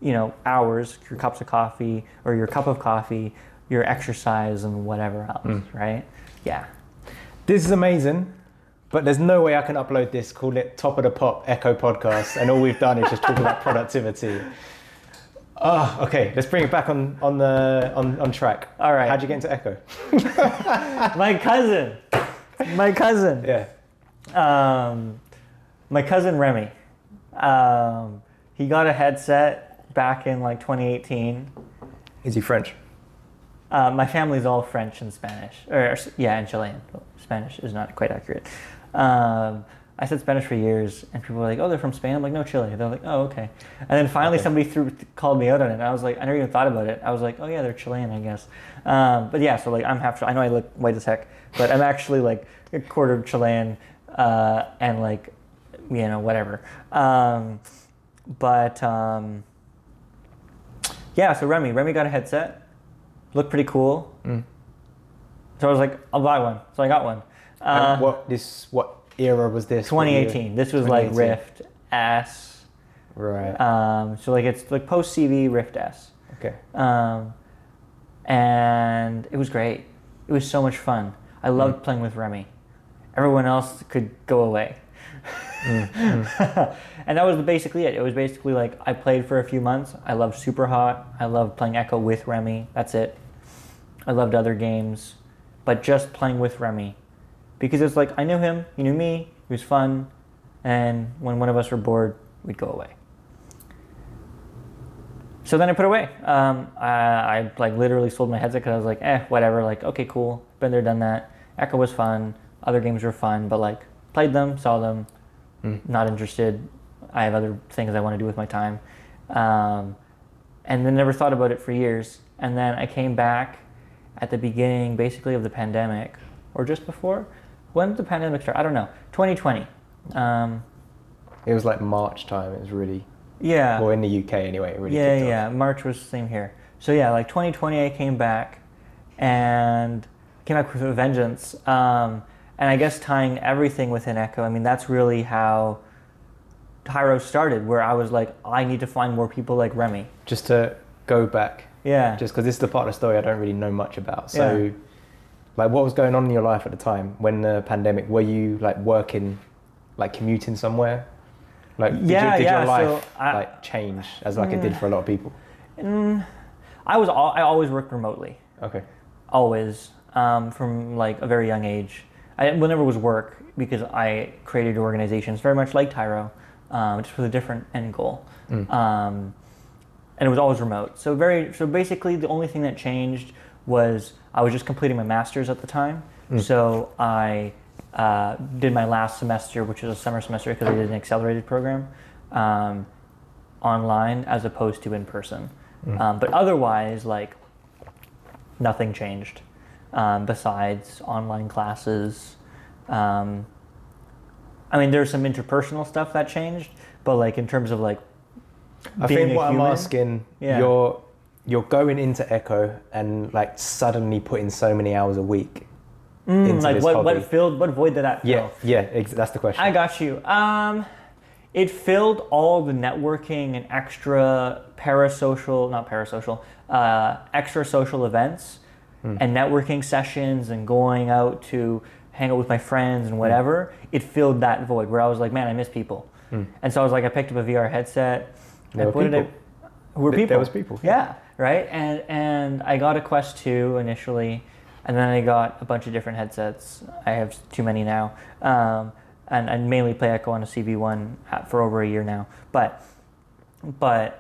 you know, hours, your cups of coffee or your cup of coffee, your exercise and whatever else, right? Yeah. This is amazing. But there's no way I can upload this, call it Top of the Pop Echo Podcast, and all we've done is just talk about productivity. Okay, let's bring it back on track. All right. How'd you get into Echo? My cousin. Yeah. My cousin Remy. He got a headset back in like 2018. Is he French? My family's all French and Spanish, and Chilean. Spanish is not quite accurate. I said Spanish for years, and people were like, "Oh, they're from Spain." I'm like, "No, Chile." They're like, "Oh, okay." And then finally, somebody called me out on it. And I was like, I never even thought about it. I was like, "Oh yeah, they're Chilean, I guess." But yeah, so like I'm half. I know I look white as heck, but I'm actually like a quarter Chilean, and like, you know, whatever. Yeah. So Remy got a headset. Looked pretty cool. So I was like, I'll buy one. So I got one. And what era was this? 2018. This was like Rift S. Right. So like it's like post CV Rift S. Okay. And it was great. It was so much fun. I loved playing with Remy. Everyone else could go away. And that was basically it. It was basically like I played for a few months. I loved Super Hot. I loved playing Echo with Remy. That's it. I loved other games, but just playing with Remy. Because it's like I knew him, he knew me, it was fun, and when one of us were bored, we'd go away. So then I put it away. I like literally sold my headset because I was like, whatever, like, okay, cool, been there, done that. Echo was fun, other games were fun, but like, played them, saw them, not interested. I have other things I want to do with my time. And then never thought about it for years. And then I came back at the beginning, basically, of the pandemic, or just before. When did the pandemic start? I don't know. 2020. It was like March time. It was really... Yeah. Well, in the UK anyway, it really kicked off. Yeah. March was the same here. So yeah, like 2020, I came back with a vengeance. And I guess tying everything within Echo, I mean, that's really how Tyro started, where I was like, I need to find more people like Remy. Just to go back. Yeah. Just because this is the part of the story I don't really know much about. So, like, what was going on in your life at the time when the pandemic? Were you like working, like commuting somewhere? Like, did your life like change as like it did for a lot of people? I always worked remotely. Okay. Always, from like a very young age. Whenever it was work, because I created organizations very much like Tyro, just with a different end goal. And it was always remote. So basically the only thing that changed was I was just completing my master's at the time. So I did my last semester, which was a summer semester because I did an accelerated program, online as opposed to in person. But otherwise, like, nothing changed besides online classes. I mean, there's some interpersonal stuff that changed, but like in terms of like I think what I'm asking, you're going into Echo and like suddenly putting so many hours a week into like this what hobby. what void did that fill? That's the question. I got you. It filled all the networking and extra social events and networking sessions and going out to hang out with my friends and whatever. It filled that void where I was like, man, I miss people. And so I was like, I picked up a VR headset. There were people. There was people. Yeah, right. And I got a Quest 2 initially, and then I got a bunch of different headsets. I have too many now. And I mainly play Echo on a CV1 for over a year now. But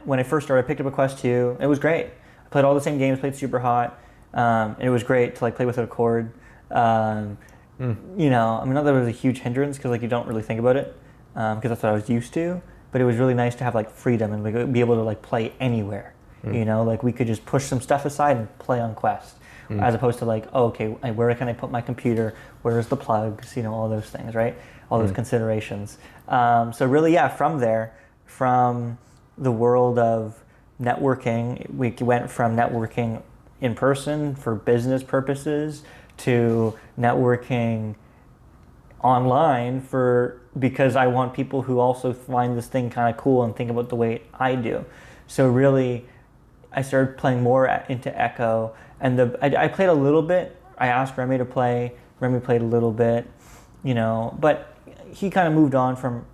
when I first started, I picked up a Quest 2. It was great. I Played all the same games, played super hot. And it was great to like play with a cord. You know, I mean, not that it was a huge hindrance because like you don't really think about it because that's what I was used to. But it was really nice to have like freedom and like be able to like play anywhere. You know, like we could just push some stuff aside and play on Quest, as opposed to like, oh, okay, where can I put my computer? Where's the plugs? You know, all those things, right? All those considerations. So really, yeah, from there, from the world of networking, we went from networking in person for business purposes to networking online because I want people who also find this thing kind of cool and think about the way I do. So really, I started playing more into Echo, and I played a little bit. I asked Remy to play. Remy played a little bit, you know, but he kind of moved on from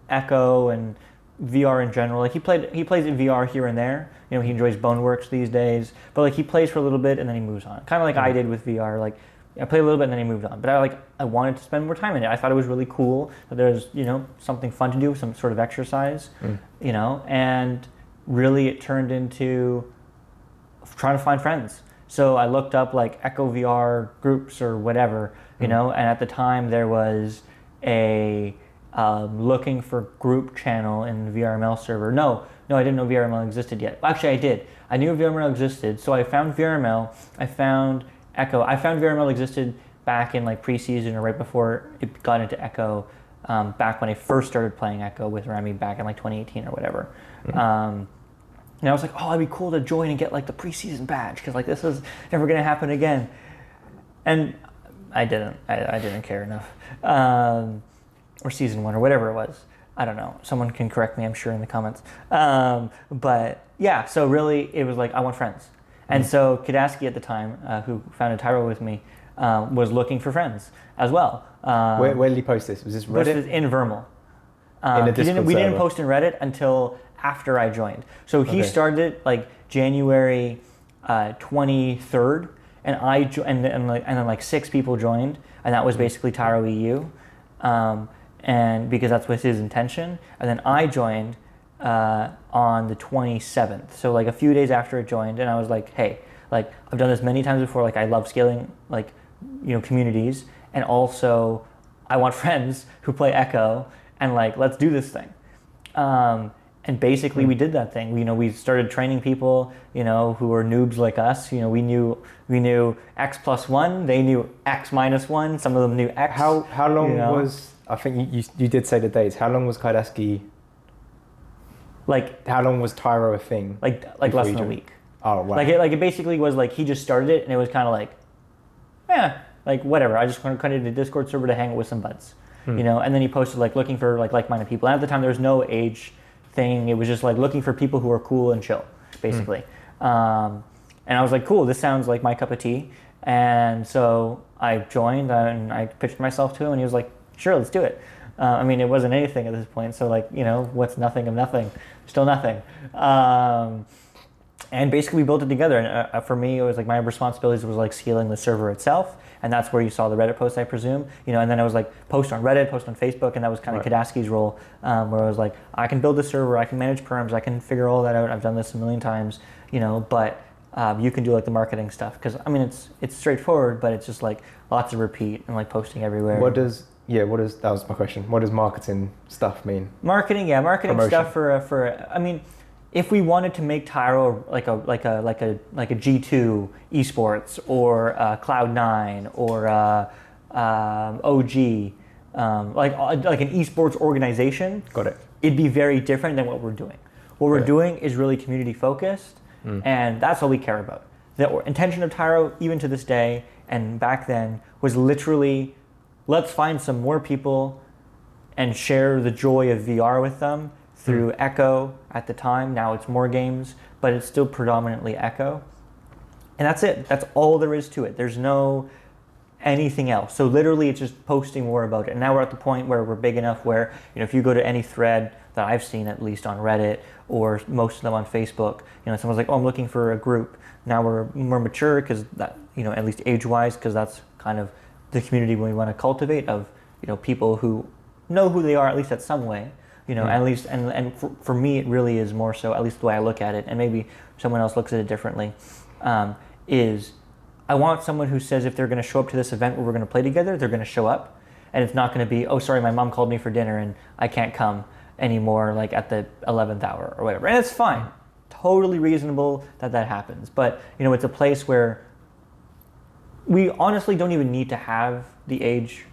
Echo and VR in general. Like he plays in VR here and there. You know, he enjoys Boneworks these days, but like he plays for a little bit and then he moves on. Kind of like I did with VR. Like I played a little bit and then he moved on. But I wanted to spend more time in it. I thought it was really cool that there's, you know, something fun to do, some sort of exercise, you know, and really it turned into trying to find friends. So I looked up like EchoVR groups or whatever, you know, and at the time there was a looking for group channel in the VRML server. No, I didn't know VRML existed yet. Actually, I did. I knew VRML existed, so I found VRML. I found Echo. I found VRML existed back in like preseason or right before it got into Echo, back when I first started playing Echo with Remy back in like 2018 or whatever. And I was like, oh, it'd be cool to join and get like the preseason badge because like this is never gonna happen again. And I didn't. I didn't care enough. Or season 1 or whatever it was. I don't know. Someone can correct me, I'm sure, in the comments. But yeah, so really it was like, I want friends. And so Kadaski at the time, who founded Tyro with me, was looking for friends as well. Where did he post this? Was this Reddit? Posted in Vermal. In a Discord we didn't server? post in Reddit until after I joined. So he started it like January 23rd, and and then like 6 people joined, and that was basically Tyro EU. And because that's was his intention, and then I joined on the 27th, so like a few days after it joined, and I was like, hey, like I've done this many times before, like I love scaling like, you know, communities, and also I want friends who play Echo, and like let's do this thing. And basically we did that thing. You know, we started training people, you know, who were noobs like us. You know, we knew X plus 1, they knew X minus 1, some of them knew X. How long, you know? was, I think you did say the dates, how long was Kaidaski, like how long was Tyro a thing? Like less than a week. Oh, wow. Like it basically was like he just started it and it was kind of like, yeah, like whatever. I just created a Discord server to hang out with some buds, you know. And then he posted like looking for like-minded people. And at the time there was no age thing. It was just like looking for people who are cool and chill, basically. And I was like, cool, this sounds like my cup of tea. And so I joined and I pitched myself to him, and he was like, sure, let's do it. I mean, it wasn't anything at this point, so like, you know, what's nothing of nothing? Still nothing. And basically we built it together, and for me it was like my responsibilities was like scaling the server itself, and that's where you saw the Reddit post, I presume, you know. And then I was like post on Reddit, post on Facebook, and that was kind of Kadaski's role, where I was like, I can build the server, I can manage perms, I can figure all that out, I've done this a million times, you know, but you can do like the marketing stuff, because I mean it's straightforward, but it's just like lots of repeat and like posting everywhere. What does that was my question, what does marketing stuff mean? Marketing Promotion. stuff for I mean, if we wanted to make Tyro like a G2 esports or Cloud9 or OG, like an esports organization, Got it. It'd be very different than what we're doing. What we're doing is really community focused, and that's all we care about. The intention of Tyro, even to this day and back then, was literally, let's find some more people and share the joy of VR with them through Echo at the time. Now it's more games, but it's still predominantly Echo. And that's it. That's all there is to it. There's no anything else. So literally it's just posting more about it. And now we're at the point where we're big enough where, you know, if you go to any thread that I've seen, at least on Reddit or most of them on Facebook, you know, someone's like, oh, I'm looking for a group. Now we're more mature because that, you know, at least age-wise, because that's kind of the community we want to cultivate of, you know, people who know who they are, at least at some way. You know, at least, and for me, it really is more so, at least the way I look at it, and maybe someone else looks at it differently, is I want someone who says if they're going to show up to this event where we're going to play together, they're going to show up. And it's not going to be, oh, sorry, my mom called me for dinner and I can't come anymore, like at the 11th hour or whatever. And it's fine. Totally reasonable that happens. But, you know, it's a place where we honestly don't even need to have the age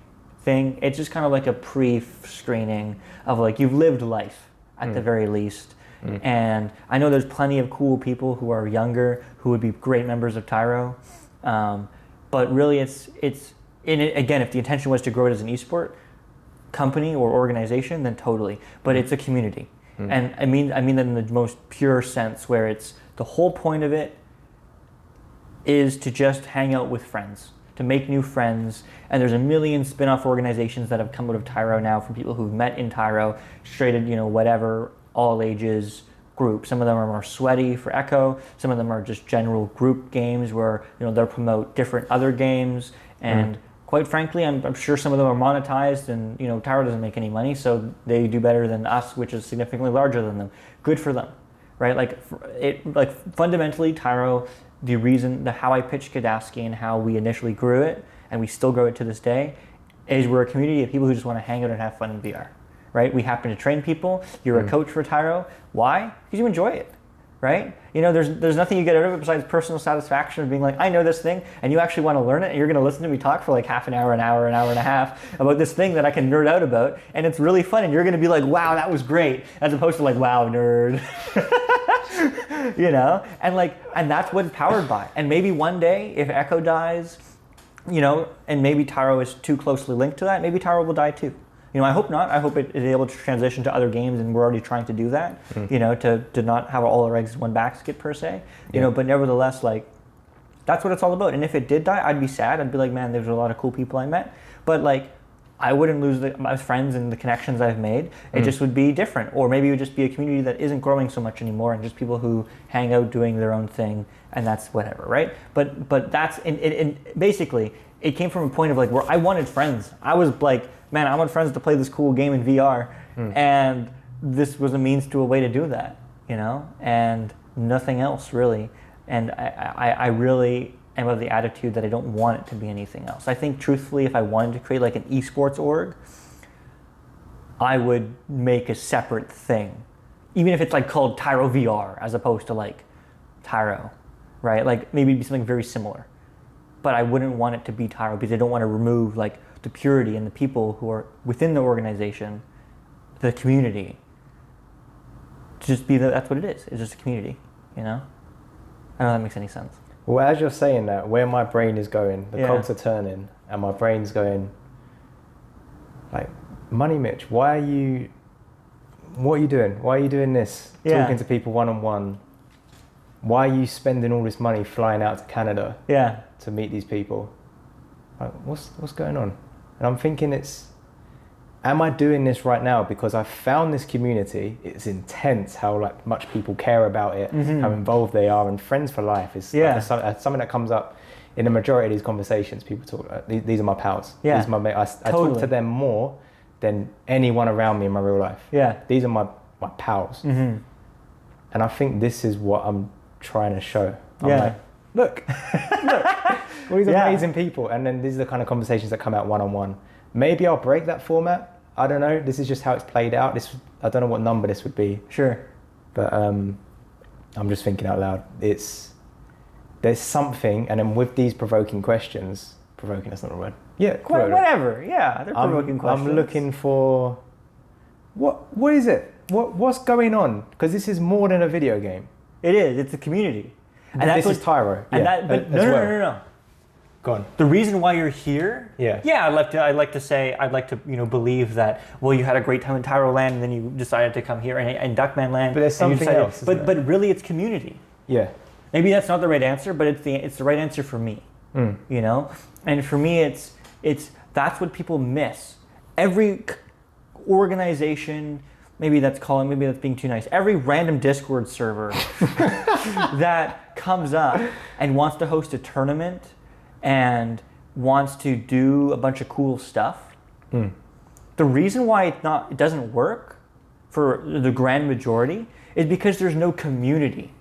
thing. It's just kind of like a pre-screening of like, you've lived life at the very least. And I know there's plenty of cool people who are younger who would be great members of Tyro. But really it's again, if the intention was to grow it as an esport company or organization, then totally. But it's a community. And I mean that in the most pure sense, where it's the whole point of it is to just hang out with friends, to make new friends. And there's a million spin-off organizations that have come out of Tyro now from people who've met in Tyro, straight, you know, whatever, all ages group. Some of them are more sweaty for Echo. Some of them are just general group games where, you know, they'll promote different other games. And quite frankly, I'm sure some of them are monetized, and, you know, Tyro doesn't make any money, so they do better than us, which is significantly larger than them. Good for them, right? Like fundamentally, Tyro, how I pitched Kadaski and how we initially grew it, and we still grow it to this day, is we're a community of people who just want to hang out and have fun in VR, right? We happen to train people. You're a coach for Tyro. Why? Because you enjoy it. Right? You know, there's nothing you get out of it besides personal satisfaction of being like, I know this thing, and you actually want to learn it, and you're going to listen to me talk for like half an hour and a half about this thing that I can nerd out about, and it's really fun, and you're going to be like, wow, that was great, as opposed to like, wow, nerd. You know? And that's what it's powered by. And maybe one day, if Echo dies, you know, and maybe Tyro is too closely linked to that, maybe Tyro will die too. You know, I hope not. I hope it is able to transition to other games, and we're already trying to do that, you know, to not have all our eggs in one basket per se, you know, but nevertheless, like, that's what it's all about. And if it did die, I'd be sad. I'd be like, man, there's a lot of cool people I met, but like, I wouldn't lose my friends and the connections I've made. It just would be different. Or maybe it would just be a community that isn't growing so much anymore, and just people who hang out doing their own thing, and that's whatever, right? But that's, and basically, it came from a point of like, where I wanted friends. I was like, man, I want friends to play this cool game in VR, and this was a means to a way to do that, you know, and nothing else really. And I really am of the attitude that I don't want it to be anything else. I think truthfully, if I wanted to create like an esports org, I would make a separate thing, even if it's like called Tyro VR as opposed to like Tyro, right? Like maybe it'd be something very similar, but I wouldn't want it to be Tyro because I don't want to remove like the purity and the people who are within the organization, the community, to just be that's what it is. It's just a community, you know? I don't know if that makes any sense. Well, as you're saying that, where my brain is going, the cogs are turning, and my brain's going, like, MoneyMitch, what are you doing? Why are you doing this? Talking to people one-on-one. Why are you spending all this money flying out to Canada to meet these people? Like, what's going on? And I'm thinking am I doing this right now because I've found this community? It's intense how like much people care about it, how involved they are, and friends for life is like something that comes up in the majority of these conversations. People talk, these are my pals. These are my mates. I talk to them more than anyone around me in my real life. These are my pals. And I think this is what I'm trying to show. I'm like, look, all these amazing people, and then these are the kind of conversations that come out one-on-one. Maybe I'll break that format. I don't know. This is just how it's played out. I don't know what number this would be. Sure. But I'm just thinking out loud. There's something, and then with these provoking questions, that's not a word. Yeah, whatever. Yeah, they're provoking questions. I'm looking for what is it? What's going on? Because this is more than a video game. It is. It's a community. And this is Tyro. And no. Go on. The reason why you're here, I'd like to believe that, well, you had a great time in Tyro Land and then you decided to come here and Duckman Land. But there's something else. But really, it's community. Yeah. Maybe that's not the right answer, but it's the right answer for me. You know, and for me, it's that's what people miss. Every organization. Maybe that's being too nice. Every random Discord server that comes up and wants to host a tournament and wants to do a bunch of cool stuff. The reason why it doesn't work for the grand majority is because there's no community,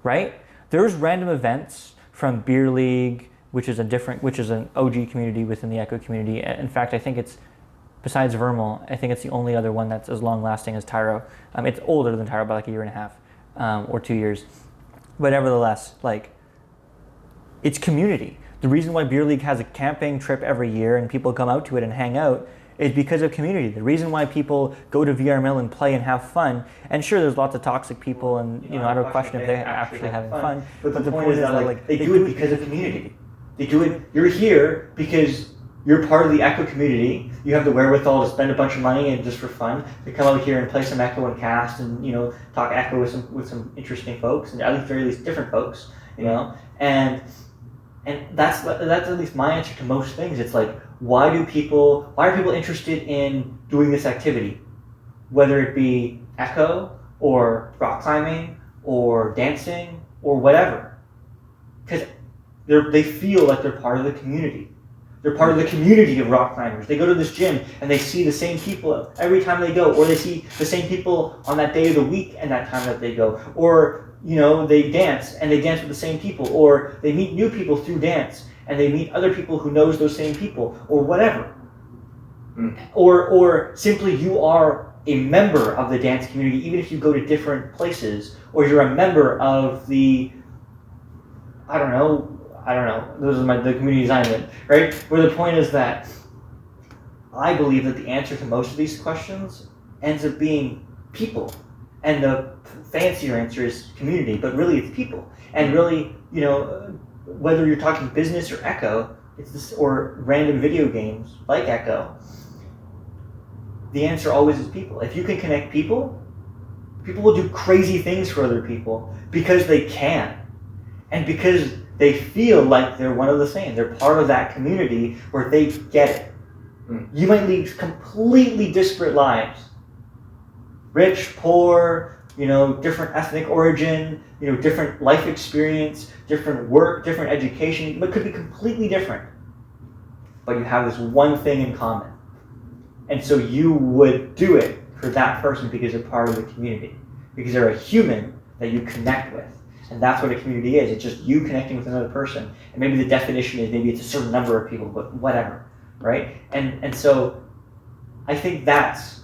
right? There's random events from Beer League, which is an OG community within the Echo community. In fact, I think it's, besides VRML, I think it's the only other one that's as long lasting as Tyro. It's older than Tyro by like a year and a half or 2 years. But nevertheless, like, it's community. The reason why Beer League has a camping trip every year and people come out to it and hang out is because of community. The reason why people go to VRML and play and have fun, and sure, there's lots of toxic people, and I don't question if they're actually having fun. But the point is that like they do it because of community. They do it. You're here because you're part of the Echo community. You have the wherewithal to spend a bunch of money and just for fun to come out here and play some Echo and cast and talk Echo with some interesting folks, and at very least different folks, and that's at least my answer to most things. It's like, why are people interested in doing this activity, whether it be Echo or rock climbing or dancing or whatever? Because they feel like they're part of the community. They're part of the community of rock climbers. They go to this gym and they see the same people every time they go, or they see the same people on that day of the week and that time that they go, or they dance and they dance with the same people, or they meet new people through dance and they meet other people who knows those same people, or whatever. Or simply you are a member of the dance community, even if you go to different places, or you're a member of the, I don't know, those are the communities I'm in, right? Where the point is that I believe that the answer to most of these questions ends up being people. And the fancier answer is community, but really it's people. And really, whether you're talking business or Echo, or random video games like Echo, the answer always is people. If you can connect people will do crazy things for other people because they can. And because they feel like they're one of the same. They're part of that community where they get it. You might lead completely disparate lives. Rich, poor, different ethnic origin, different life experience, different work, different education, but could be completely different. But you have this one thing in common. And so you would do it for that person because they're part of the community. Because they're a human that you connect with. And that's what a community is. It's just you connecting with another person. And maybe the definition is maybe it's a certain number of people, but whatever, right? And so I think that's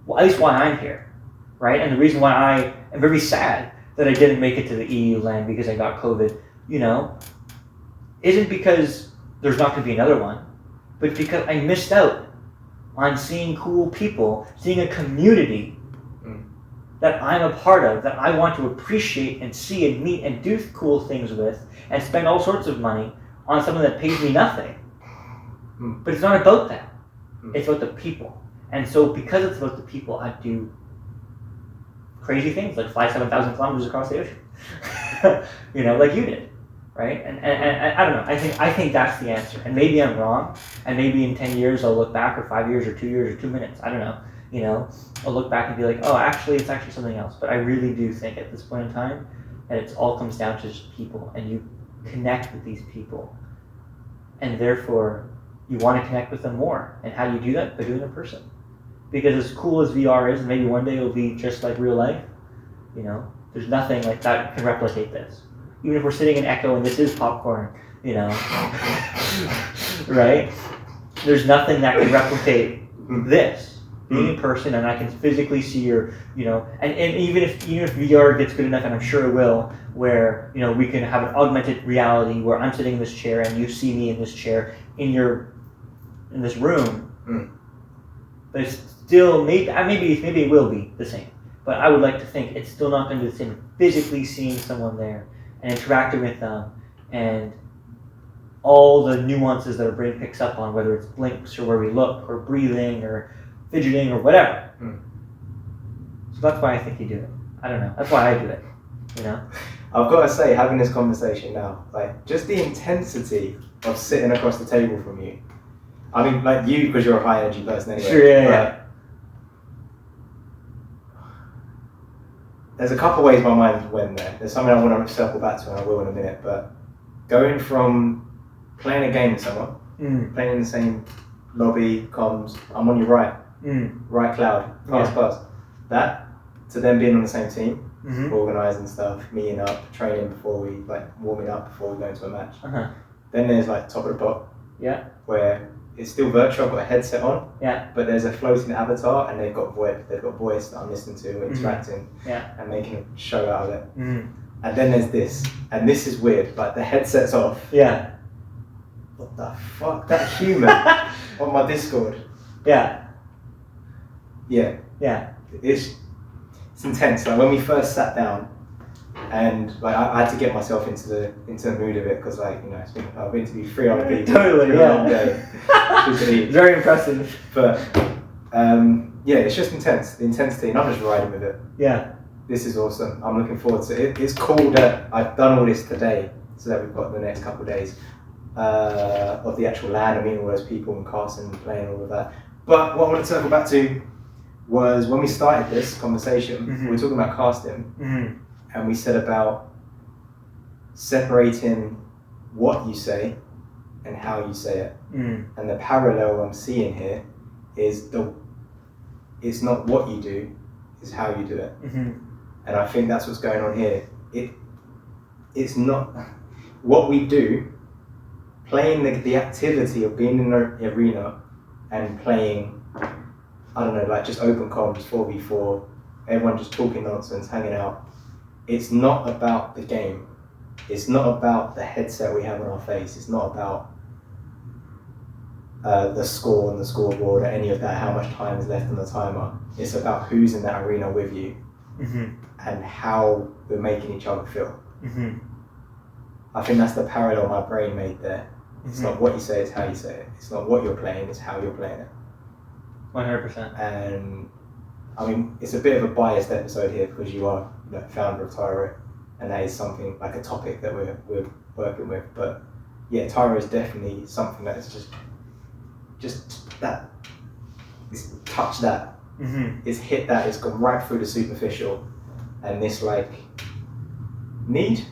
at least why I'm here, right? And the reason why I am very sad that I didn't make it to the EU land because I got COVID, isn't because there's not going to be another one, but because I missed out on seeing cool people, seeing a community that I'm a part of, that I want to appreciate and see and meet and do cool things with and spend all sorts of money on something that pays me nothing. But it's not about that. It's about the people. And so because it's about the people, I do crazy things like fly 7,000 kilometers across the ocean, like you did, right? And I don't know. I think that's the answer. And maybe I'm wrong. And maybe in 10 years I'll look back, or 5 years, or 2 years, or 2 minutes. I don't know. I'll look back and be like, oh, actually, it's actually something else. But I really do think at this point in time that it all comes down to just people, and you connect with these people, and therefore you want to connect with them more. And how do you do that? By doing it in person. Because as cool as VR is, and maybe one day it'll be just like real life, there's nothing like that can replicate this. Even if we're sitting in Echo and this is popcorn, right? There's nothing that can replicate this. Being in person, and I can physically see your, and even if VR gets good enough, and I'm sure it will, where, we can have an augmented reality where I'm sitting in this chair and you see me in this chair in this room, but it's still, maybe it will be the same, but I would like to think it's still not going to be the same physically seeing someone there and interacting with them and all the nuances that our brain picks up on, whether it's blinks or where we look or breathing or fidgeting or whatever. So that's why I think you do it. I don't know. That's why I do it. I've got to say, having this conversation now, like just the intensity of sitting across the table from you. I mean, like you, because you're a high energy person anyway. Sure, yeah. There's a couple ways my mind went there. There's something I want to circle back to, and I will in a minute. But going from playing a game with someone, playing in the same lobby, comms, I'm on your right. right cloud, pass. That, to them being on the same team, organising stuff, meeting up, training before we, like warming up before we go into a match. Then there's like top of the pop, where it's still virtual, I've got a headset on, but there's a floating avatar and they've got voice that I'm listening to, interacting, and making a show out of it. And then there's this, and this is weird, like the headset's off. What the fuck? That human on my Discord. It's intense. Like when we first sat down, and like I had to get myself into the mood of it because, like, you know, I've been to be 3 other people. Totally, a long day. Very impressive. But it's just intense. The intensity, and I'm just riding with it. This is awesome. I'm looking forward to it. It's cool that I've done all this today, so that we've got the next couple of days of the actual LAN. I mean, all those people and casting and playing, all of that. But what I want to circle back to was when we started this conversation, we were talking about casting, and we said about separating what you say and how you say it. And the parallel I'm seeing here is it's not what you do, it's how you do it. And I think that's what's going on here. It's not what we do, playing the activity of being in the arena and playing, I don't know, like just open comms, 4v4, everyone just talking nonsense, hanging out. It's not about the game. It's not about the headset we have on our face. It's not about the score and the scoreboard or any of that, how much time is left on the timer. It's about who's in that arena with you and how we're making each other feel. I think that's the parallel my brain made there. It's not what you say, it's how you say it. It's not what you're playing, it's how you're playing it. 100%. And I mean, it's a bit of a biased episode here because you are the founder of Tyro, and that is something like a topic that we're working with. But yeah, Tyro is definitely something that is just that. It's touched that. It's hit that. It's gone right through the superficial, and this like need.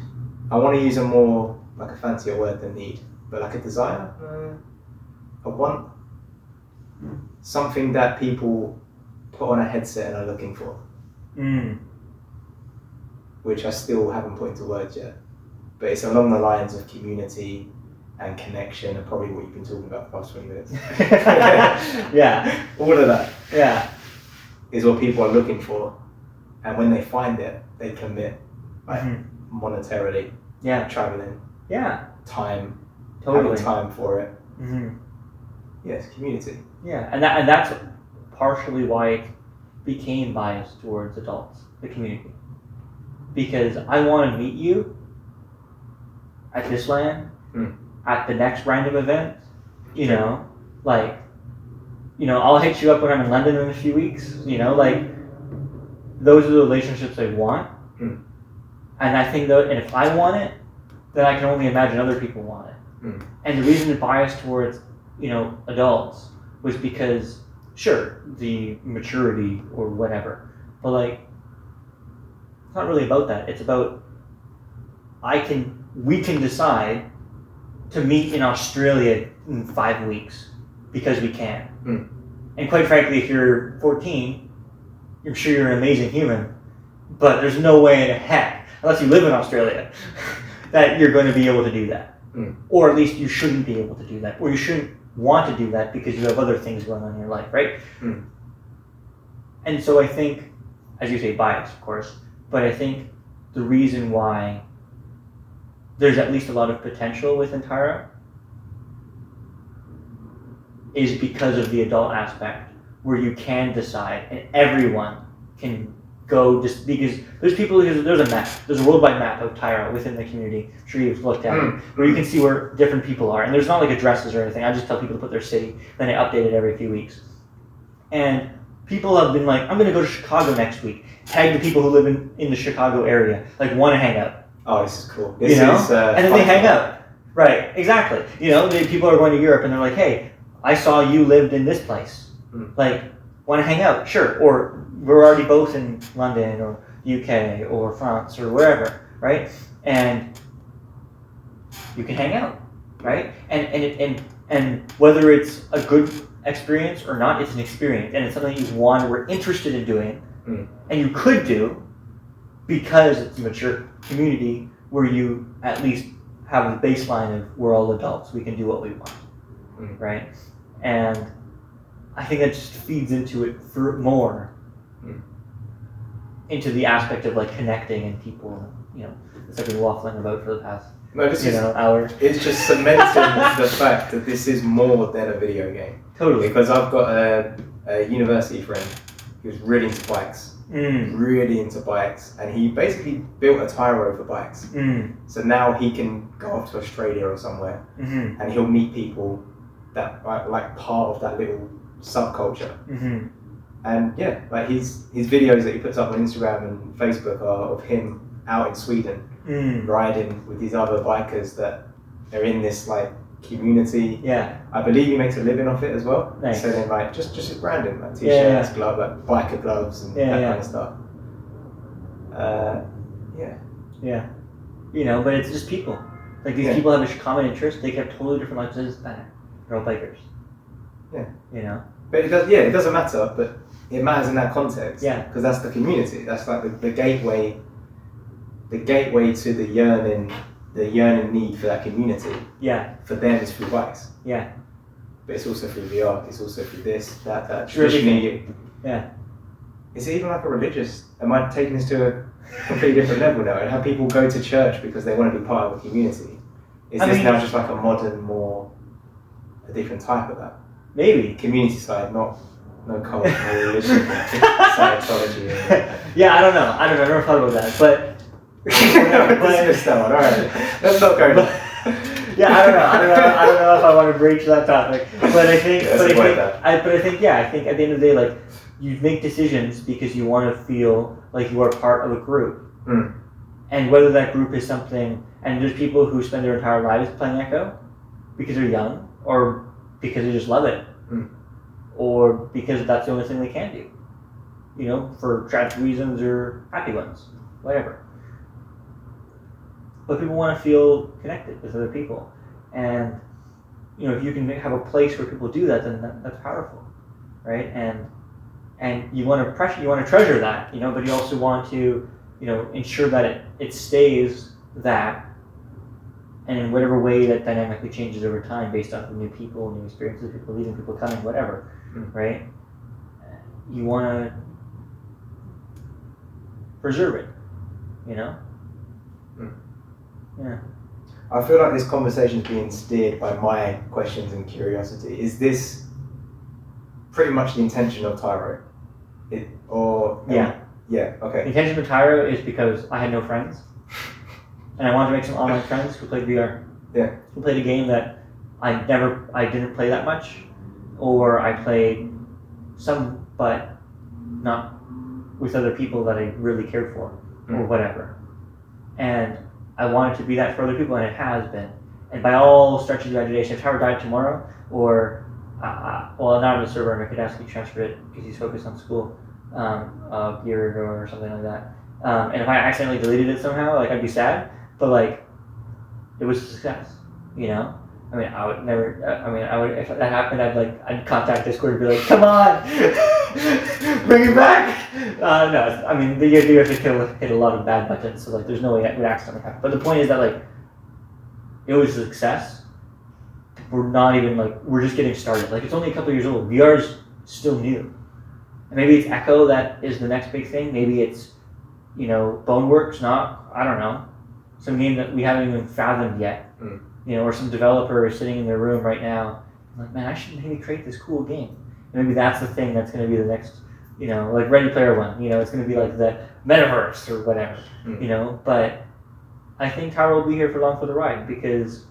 I want to use a more like a fancier word than need, but like a desire, a want, something that people put on a headset and are looking for, which I still haven't put into words yet. But it's along the lines of community and connection, and probably what you've been talking about for the past 20 minutes. All of that. Is what people are looking for, and when they find it, they commit, like monetarily, traveling, time, having time for it. Yes, community. And that's partially why it became biased towards adults, the community, because I want to meet you at this LAN, at the next random event, you know, like, you know, I'll hit you up when I'm in London in a few weeks, you know, like, those are the relationships I want. And I think that, and if I want it, then I can only imagine other people want it. And the reason it biased towards, you know, adults was because, sure, the maturity or whatever, but like, it's not really about that. It's about, we can decide to meet in Australia in 5 weeks because we can. And quite frankly, if you're 14, I'm sure you're an amazing human, but there's no way in heck, unless you live in Australia, that you're going to be able to do that. Or at least you shouldn't be able to do that. Or you shouldn't want to do that because you have other things going on in your life, right? And so I think, as you say, bias, of course, but I think the reason why there's at least a lot of potential within Tyro is because of the adult aspect, where you can decide and everyone can go, just because there's a map, there's a worldwide map of Tyro within the community. I'm sure you've looked at it, where you can see where different people are, and there's not like addresses or anything. I just tell people to put their city, then I update it every few weeks. And people have been like, I'm going to go to Chicago next week. Tag the people who live in the Chicago area, like, want to hang out. Oh, this is cool. This is and then they hang out. Right, exactly. You know, people are going to Europe and they're like, hey, I saw you lived in this place. Like, want to hang out? Sure. Or we're already both in London or UK or France or wherever, right? And you can hang out, right? And And whether it's a good experience or not, it's an experience, and it's something you were interested in doing, and you could do because it's a mature community where you at least have a baseline of we're all adults, we can do what we want, right? And I think that just feeds into it more, into the aspect of like connecting and people, it's like we're waffling about for the past hour. It's just cementing the fact that this is more than a video game. Totally. Because I've got a university friend who's really into bikes. Really into bikes. And he basically built a Tyro for bikes. So now he can go off to Australia or somewhere and he'll meet people that are like part of that little subculture. And yeah, like his videos that he puts up on Instagram and Facebook are of him out in Sweden riding with these other bikers that are in this like community. Yeah, I believe he makes a living off it as well. Nice. So then like just branding like t-shirts, glove, like biker gloves and that kind of stuff. But it's just people. Like these people have a common interest. They have totally different lives as they're all bikers. But it doesn't matter. But it matters in that context. Yeah, because that's the community. That's like the gateway. The gateway to the yearning need for that community. Yeah. For them, it's through bikes. Yeah. But it's also through VR. It's also through this, that. Traditionally, is it even like a religious? Am I taking this to a completely different level now? And how people go to church because they want to be part of a community? Is this now just like a modern, a different type of that? Maybe. Community side, no cult, no religion, Scientology. I don't know. I never thought about that, but. Dismiss that one. All right, let's not go. I don't know if I want to breach that topic, but I think, I think at the end of the day, like you make decisions because you want to feel like you are part of a group, and whether that group is something, and there's people who spend their entire lives playing Echo because they're young, or because they just love it, or because that's the only thing they can do, for tragic reasons or happy ones, whatever. But people want to feel connected with other people, and if you can have a place where people do that, then that's powerful, right? And you want to treasure that, but you also want to, ensure that it stays that, and in whatever way that dynamically changes over time based off of new people, new experiences, people leaving, people coming, whatever, right? You want to preserve it, Yeah. I feel like this conversation is being steered by my questions and curiosity. Is this pretty much the intention of Tyro? Yeah, okay. The intention of Tyro is because I had no friends, and I wanted to make some online friends who played VR. Yeah. Who played a game that I didn't play that much, or I played some, but not with other people that I really cared for, or whatever. And I wanted to be that for other people, and it has been. And by all stretches of imagination, if Tyro died tomorrow, or, not on the server, and I could ask you to transfer it because he's focused on school, geared or something like that. And if I accidentally deleted it somehow, like I'd be sad, but like, it was a success, I would never, if that happened, I'd contact Discord and be like, come on, bring it back. You have to hit a lot of bad buttons, so like, there's no way it would accidentally happen. But the point is that like, it was a success. We're not even we're just getting started. Like, it's only a couple years old. VR's still new. And maybe it's Echo that is the next big thing. Maybe it's, Boneworks, I don't know, some game that we haven't even fathomed yet. Or some developer is sitting in their room right now, like, man, I should maybe create this cool game. And maybe that's the thing that's going to be the next, like Ready Player One. It's going to be like the metaverse or whatever. But I think Tyro will be here for long for the ride, because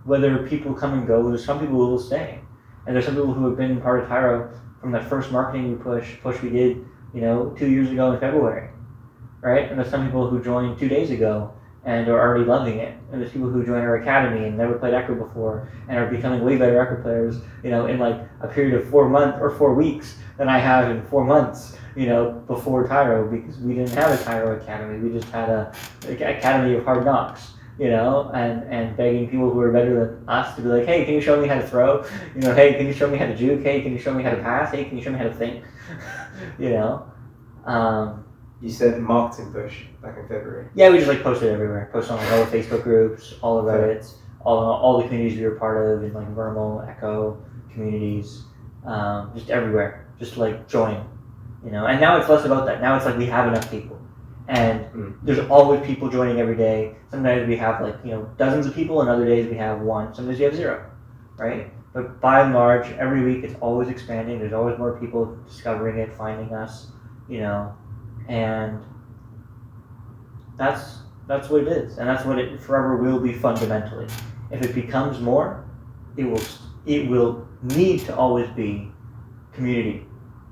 whether people come and go, there's some people who will stay, and there's some people who have been part of Tyro from that first marketing push we did, 2 years ago in February, right? And there's some people who joined 2 days ago and are already loving it. And there's people who join our academy and never played Echo before and are becoming way better Echo players, in like a period of 4 months or 4 weeks than I have in 4 months, before Tyro, because we didn't have a Tyro Academy. We just had a Academy of Hard Knocks, you know, and begging people who are better than us to be like, hey, can you show me how to throw? You know, hey, can you show me how to juke? Hey, can you show me how to pass? Hey, can you show me how to think? You know. You said marketing push back in February. Yeah, we just like posted everywhere. Posted on like all the Facebook groups, all the Reddits, all the communities we were part of, in like VRML, Echo communities, just everywhere. Just like join, you know. And now it's less about that. Now it's like we have enough people, and there's always people joining every day. Sometimes we have like, you know, dozens of people, and other days we have one. Sometimes we have zero, right? But by and large, every week it's always expanding. There's always more people discovering it, finding us, you know. And that's what it is, and that's what it forever will be fundamentally. If it becomes more, it will need to always be community,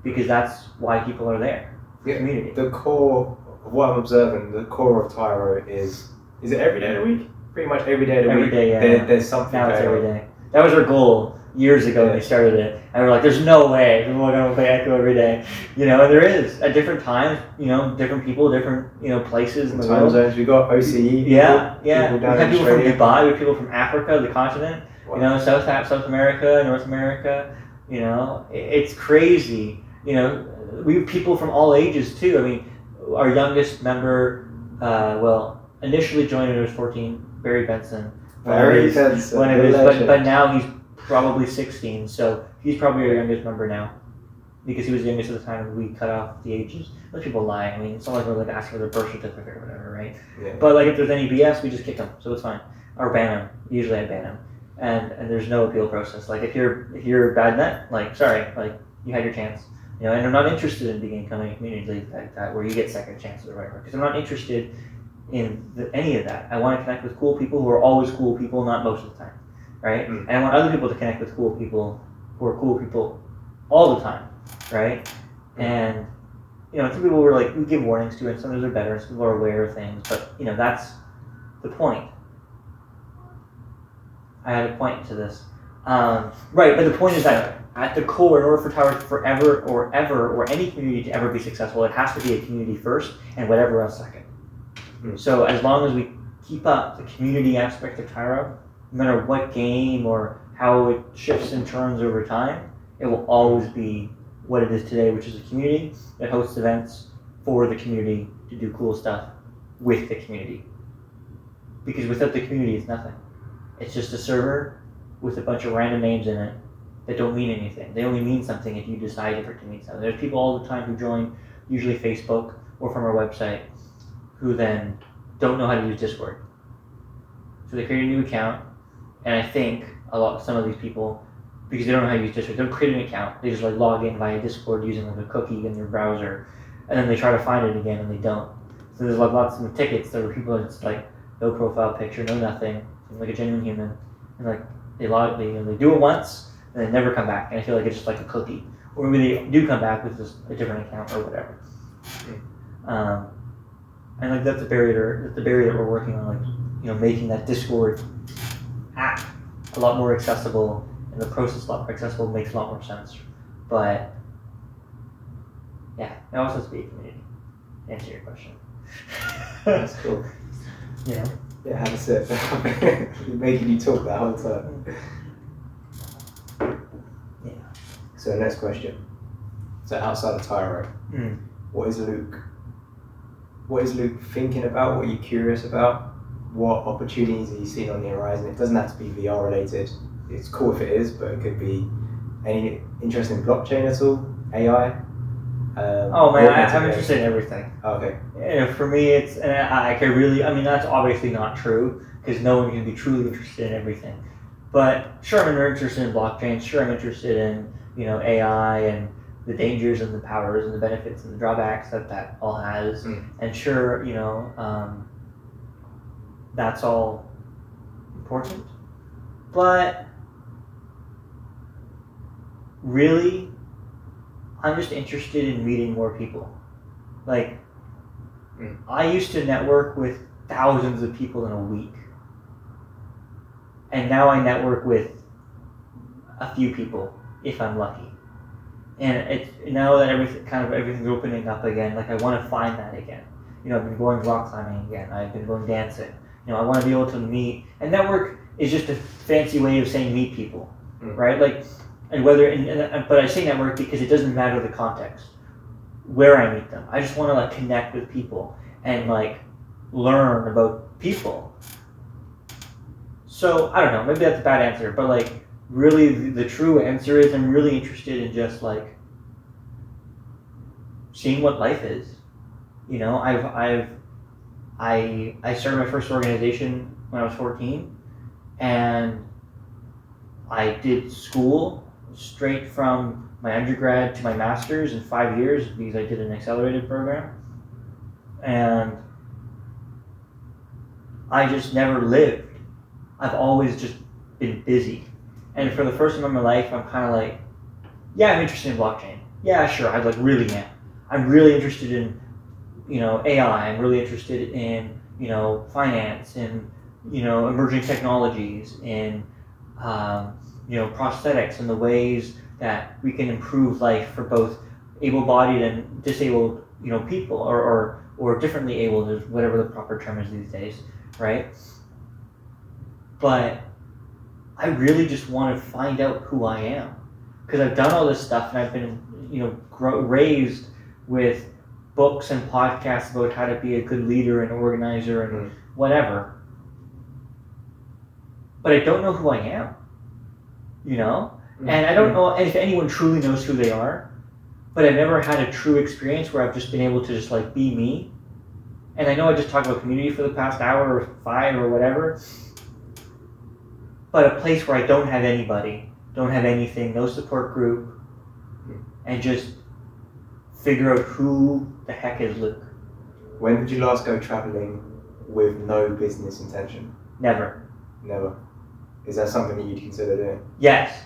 because that's why people are there. Community. The core of what I'm observing, the core of Tyro is it every day of the week? Pretty much every day of the week. Every day, yeah. There's something. Now it's every day. That was our goal years ago when we started it, and we were like, "There's no way people are going to play Echo every day," you know. And there is at different times, you know, different people, different, you know, places in the time world. zones. We got OCE. Yeah. We have people from Dubai. We have people from Africa, the continent. Wow. You know, South America, North America. You know, it's crazy. You know, we have people from all ages too. I mean, our youngest member, initially joined when he was 14, Barry Benson. But now he's probably 16, so he's probably our youngest member now, because he was the youngest at the time we cut off the ages. Let people lie. I mean, it's not like we're like asking for their birth certificate or whatever, right? Yeah. But like if there's any BS, we just kick them, so it's fine. Or ban them. Usually I ban them, and there's no appeal process. Like if you're a bad net, like sorry, like you had your chance. You know, and I'm not interested in becoming a community like that where you get second chances or whatever, because I'm not interested in any of that. I want to connect with cool people who are always cool people, not most of the time, right? And I want other people to connect with cool people who are cool people all the time, right? And, you know, some people were like, we give warnings to it, sometimes they're better, some people are aware of things, but, you know, that's the point. I had a point to this. Right, but the point is that at the core, in order for Tyro forever or any community to ever be successful, it has to be a community first and whatever else second. So as long as we keep up the community aspect of Tyro, no matter what game or how it shifts and turns over time, it will always be what it is today, which is a community that hosts events for the community to do cool stuff with the community. Because without the community, it's nothing. It's just a server with a bunch of random names in it that don't mean anything. They only mean something if you decide for it to mean something. There's people all the time who join, usually Facebook or from our website, who then don't know how to use Discord. So they create a new account, and I think some of these people, because they don't know how to use Discord, they don't create an account. They just like log in via Discord using like a cookie in their browser, and then they try to find it again and they don't. So there's like lots of tickets that were people that's like no profile picture, no nothing, like a genuine human, and like they do it once and they never come back. And I feel like it's just like a cookie, or maybe they do come back with just a different account or whatever. And like that's the barrier that we're working on, like, you know, making that Discord app a lot more accessible, and the process a lot more accessible makes a lot more sense. But yeah, it also has to be a community. To answer your question. That's cool. You know? Yeah, have a sip. Making you talk that whole time. Yeah. So next question. So outside of Tyro, what is Luke thinking about? What are you curious about? What opportunities are you seeing on the horizon? It doesn't have to be VR related. It's cool if it is, but it could be any interest in blockchain at all, AI. I'm interested in everything. Okay. You know, for me, it's, and I can really, I mean, that's obviously not true, because no one can be truly interested in everything. But sure, I'm interested in blockchain. Sure, I'm interested in, you know, AI and the dangers and the powers and the benefits and the drawbacks that all has. And sure, you know, that's all important. But really, I'm just interested in meeting more people. Like, I used to network with thousands of people in a week. And now I network with a few people, if I'm lucky. And it's now that everything's opening up again, like I want to find that again. You know, I've been going rock climbing again. I've been going dancing. I want to be able to meet, and network is just a fancy way of saying meet people, right? Like, and whether, but I say network because it doesn't matter the context, where I meet them. I just want to like connect with people and like learn about people. So I don't know, maybe that's a bad answer, but like really the true answer is I'm really interested in just like seeing what life is. I started my first organization when I was 14, and I did school straight from my undergrad to my master's in 5 years because I did an accelerated program, and I just never lived. I've always just been busy, and for the first time in my life, I'm kind of like, yeah, I'm interested in blockchain. Yeah, sure, I like really am. I'm really interested in AI. I'm really interested in finance and emerging technologies and prosthetics and the ways that we can improve life for both able-bodied and disabled people or differently abled, whatever the proper term is these days, right? But I really just want to find out who I am, because I've done all this stuff and I've been raised with books and podcasts about how to be a good leader and organizer and whatever. But I don't know who I am, And I don't know if anyone truly knows who they are, but I've never had a true experience where I've just been able to just like be me. And I know I just talked about community for the past hour or 5 or whatever, but a place where I don't have anybody, don't have anything, no support group, and just figure out who the heck is Luke. When did you last go traveling with no business intention? Never. Never. Is that something that you'd consider doing? Yes.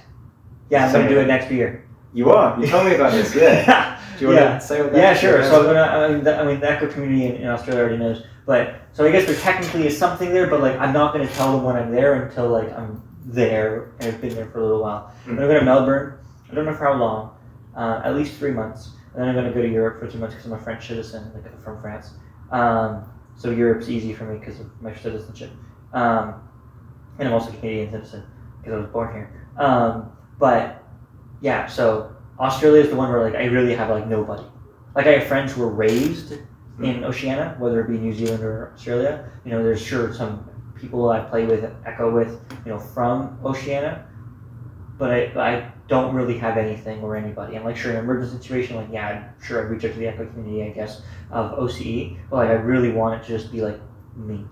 Yeah, I'm going to do it next year. You are? You told me about this, yeah. Do you want to say what that is? Yeah, sure. So the Echo community in Australia already knows. But, so I guess there technically is something there, but like I'm not going to tell them when I'm there until like I'm there and I've been there for a little while. I'm going to go to Melbourne. I don't know for how long. At least 3 months. And then I'm going to go to Europe for 2 months because I'm a French citizen, like I'm from France. So Europe's easy for me because of my citizenship. And I'm also a Canadian citizen because I was born here. But yeah, so Australia is the one where like I really have like nobody. Like I have friends who were raised in Oceania, whether it be New Zealand or Australia. There's sure some people I play with, Echo with, from Oceania. But I don't really have anything or anybody. I'm like, sure, in an emergency situation, like, yeah, sure, I'd reach out to the Echo community, I guess, of OCE. But like, I really want it to just be like me.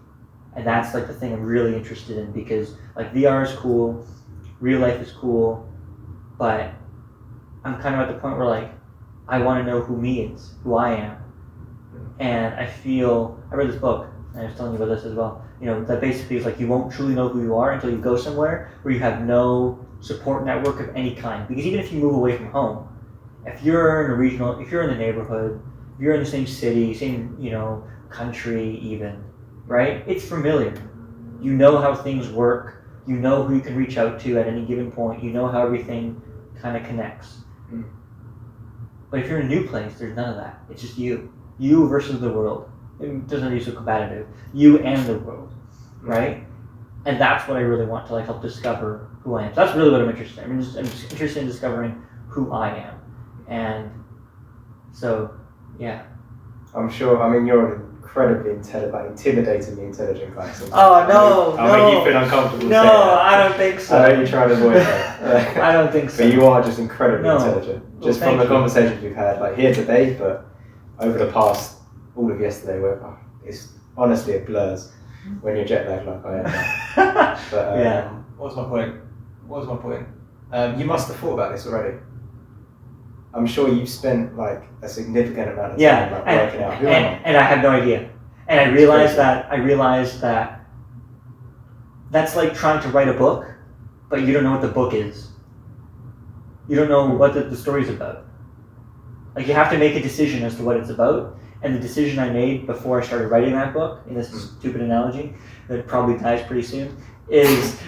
And that's like the thing I'm really interested in, because like VR is cool, real life is cool, but I'm kind of at the point where like, I want to know who me is, who I am. And I read this book, and I was telling you about this as well, that basically is like, you won't truly know who you are until you go somewhere where you have no support network of any kind. Because even if you move away from home, if you're in the neighborhood, if you're in the same city, same country even, right? It's familiar. You know how things work. You know who you can reach out to at any given point. You know how everything kind of connects. But if you're in a new place, there's none of that. It's just you. You versus the world. It doesn't have to be so combative. You and the world, right? And that's what I really want to like help discover who I am. So that's really what I'm interested in. I'm just interested in discovering who I am. And so, yeah. I'm sure, you're an incredibly intimidatingly intelligent guy. Oh, no, I'll make you feel uncomfortable. No, I don't think so. I know you try to avoid that. I don't think so. But you are just incredibly intelligent. Well, just from the conversations we've had, like here today, but over the past, all of yesterday, it's honestly it blurs when you're jet lagged like I am now. But yeah. What was my point? You must have thought about this already. I'm sure you've spent like a significant amount of time working out who am I? And I had no idea. And I realized that that's like trying to write a book, but you don't know what the book is. You don't know what the story's about. Like you have to make a decision as to what it's about. And the decision I made before I started writing that book, in this stupid analogy that probably dies pretty soon, is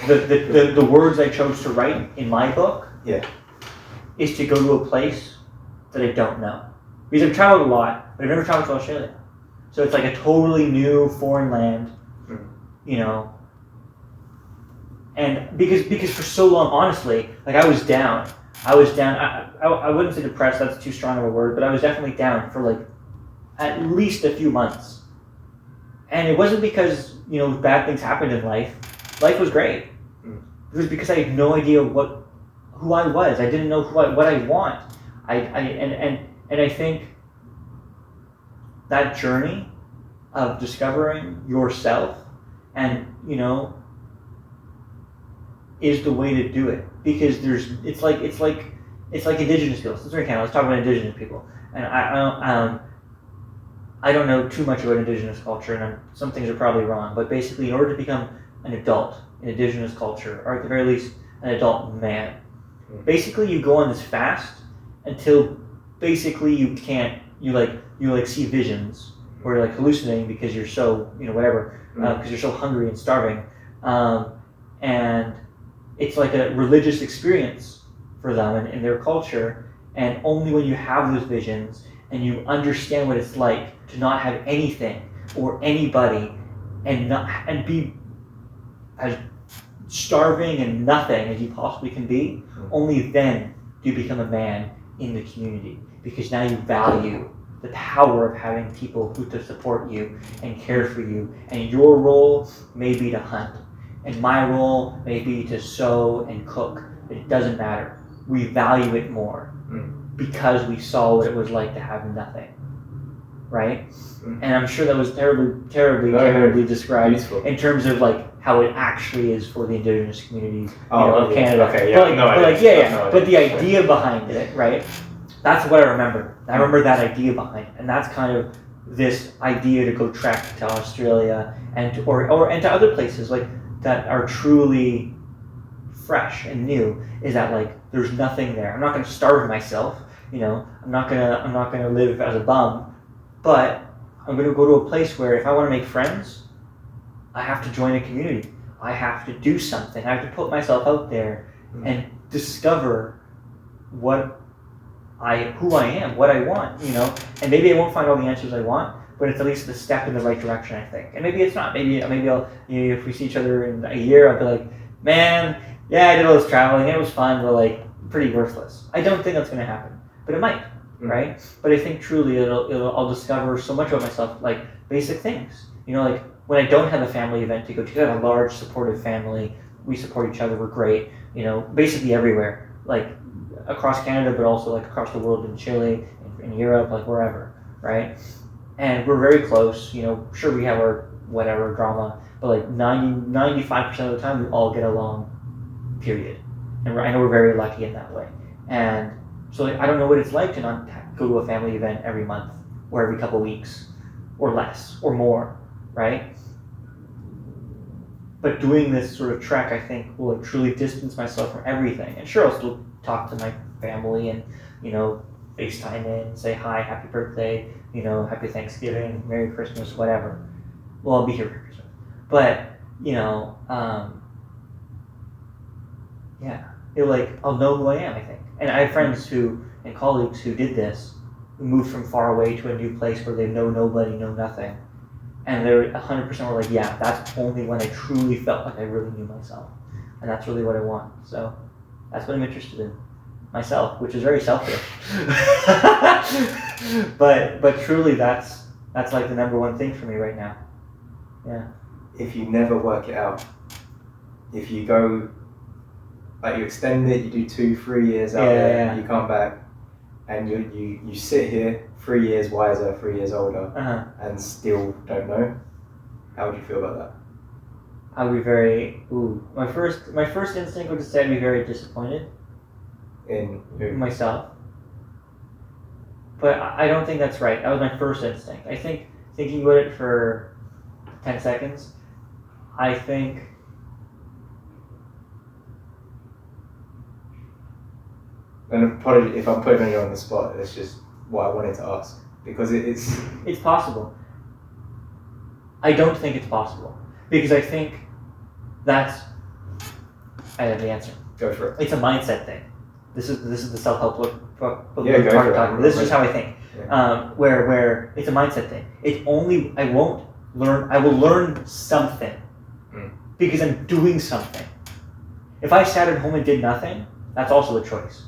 the words I chose to write in my book. Yeah. Is to go to a place that I don't know. Because I've traveled a lot, but I've never traveled to Australia. So it's like a totally new foreign land, you know. And because for so long, honestly, like I was down. I wouldn't say depressed, that's too strong of a word, but I was definitely down for like at least a few months. And it wasn't because, you know, bad things happened in life. Life was great. It was because I had no idea who I was. I didn't know what I want. And I think that journey of discovering yourself and, you know, is the way to do it, because it's like indigenous people. Since we're in Canada, let's talk about indigenous people. And I don't know too much about indigenous culture, and some things are probably wrong. But basically, in order to become an adult in indigenous culture, or at the very least, an adult man, basically you go on this fast until basically you see visions, or you're like hallucinating because you're so, you know, whatever, because you're so hungry and starving, and it's like a religious experience for them in their culture. And only when you have those visions and you understand what it's like to not have anything or anybody and be as starving and nothing as you possibly can be, only then do you become a man in the community, because now you value the power of having people who to support you and care for you. And your role may be to hunt, and my role may be to sew and cook. It doesn't matter. We value it more because we saw what it was like to have nothing, right? And I'm sure that was terribly described Beautiful. In terms of like how it actually is for the indigenous communities of Canada. Okay, yeah, But the idea behind it, right? That's what I remember. I remember that idea behind it, and that's kind of this idea to go trek to Australia and to other places like that are truly fresh and new. Is that like there's nothing there? I'm not going to starve myself. You know, I'm not gonna live as a bum, but I'm going to go to a place where if I want to make friends, I have to join a community. I have to do something. I have to put myself out there and discover who I am, what I want, you know. And maybe I won't find all the answers I want, but it's at least a step in the right direction, I think. And maybe it's not. Maybe I'll, you know, if we see each other in a year, I'll be like, man, yeah, I did all this traveling, it was fun, but like pretty worthless. I don't think that's going to happen, but it might, right? But I think truly I'll discover so much about myself, like basic things, you know, like when I don't have a family event to go to, I have a large supportive family. We support each other. We're great, you know, basically everywhere, like across Canada, but also like across the world, in Chile, in Europe, like wherever, right? And we're very close, you know. Sure, we have our whatever drama, but like 95% of the time we all get along, period. And I know we're very lucky in that way. And so like, I don't know what it's like to not go to a family event every month or every couple weeks or less or more, right? But doing this sort of trek, I think, will like truly distance myself from everything. And sure, I'll still talk to my family and, you know, FaceTime in, say hi, happy birthday, you know, happy Thanksgiving, Merry Christmas, whatever. Well, I'll be here for Christmas. But, you know, I'll know who I am, I think. And I have friends and colleagues who did this, who moved from far away to a new place where they know nobody, know nothing. And they're 100% were like, yeah, that's only when I truly felt like I really knew myself. And that's really what I want. So that's what I'm interested in. Myself, which is very selfish. but truly that's like the number one thing for me right now. Yeah. If you never work it out, if you go, like you extend it, you do 2-3 years out there, you come back, and you sit here 3 years wiser, 3 years older, and still don't know, how would you feel about that? I would be very, my first instinct would say I'd be very disappointed. In who? Myself. But I don't think that's right. That was my first instinct. I think, thinking about it for 10 seconds, I think and apology if I'm putting you on the spot, it's just what I wanted to ask. Because it's possible. I don't think it's possible. Because I think I have the answer. Go for it. It's a mindset thing. This is the self-help book Yeah, go for it. talking. This is how I think. where it's a mindset thing. I will learn something because I'm doing something. If I sat at home and did nothing, that's also a choice.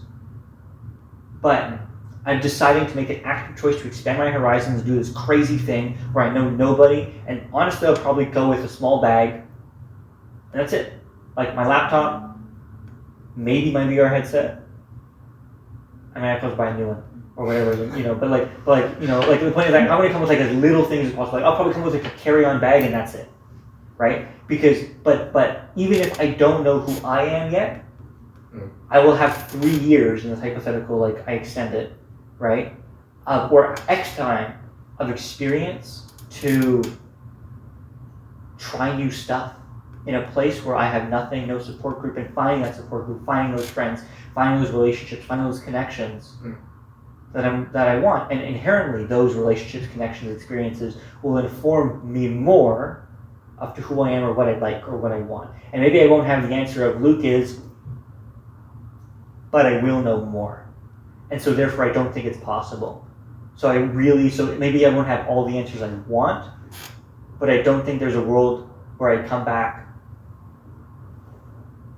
But I'm deciding to make an active choice to expand my horizons, do this crazy thing where I know nobody, and honestly I'll probably go with a small bag, and that's it. Like my laptop, maybe my VR headset. I might have to buy a new one or whatever, but the point is, like, I want to come with like as little things as possible. Like, I'll probably come with like a carry-on bag and that's it, right? Because, but even if I don't know who I am yet, I will have 3 years in this hypothetical, like I extend it, right? Or X time of experience to try new stuff in a place where I have nothing, no support group, and finding that support group, finding those friends, finding those relationships, finding those connections that I want. And inherently, those relationships, connections, experiences will inform me more up to who I am or what I like or what I want. And maybe I won't have the answer of Luke is, but I will know more. And so therefore I don't think it's possible. So maybe I won't have all the answers I want, but I don't think there's a world where I come back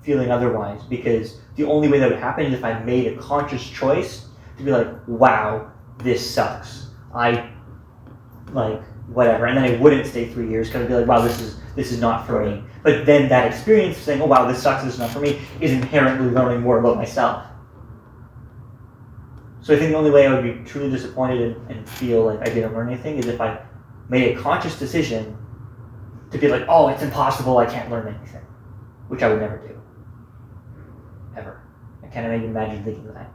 feeling otherwise, because the only way that would happen is if I made a conscious choice to be like, wow, this sucks. I like whatever, and then I wouldn't stay 3 years because I'd be like, wow, this is not for me. But then that experience of saying, oh wow, this sucks, this is not for me, is inherently learning more about myself. So I think the only way I would be truly disappointed and feel like I didn't learn anything is if I made a conscious decision to be like, oh, it's impossible, I can't learn anything, which I would never do. Ever. I can't even imagine thinking of that.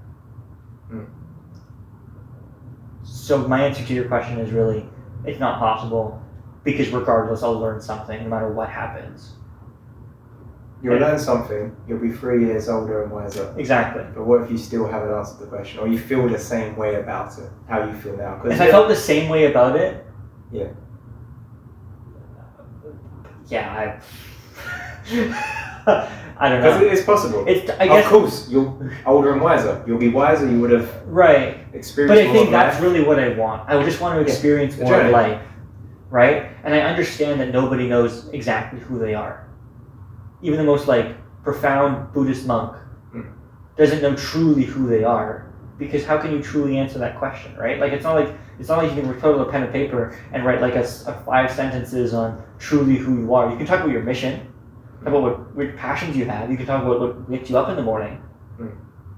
So my answer to your question is really, it's not possible, because regardless, I'll learn something no matter what happens. You'll learn something, you'll be 3 years older and wiser. Exactly. But what if you still haven't answered the question, or you feel the same way about it, how you feel now? If I felt the same way about it, I don't know. Because it's possible. I guess, of course, you're older and wiser. You'll be wiser, you would have experienced more. But I think that's really what I want. I just want to experience more of life, right? And I understand that nobody knows exactly who they are. Even the most profound Buddhist monk doesn't know truly who they are, because how can you truly answer that question, right? It's not like you can put a pen and paper and write a 5 sentences on truly who you are. You can talk about your mission, about what passions you have. You can talk about what wakes you up in the morning.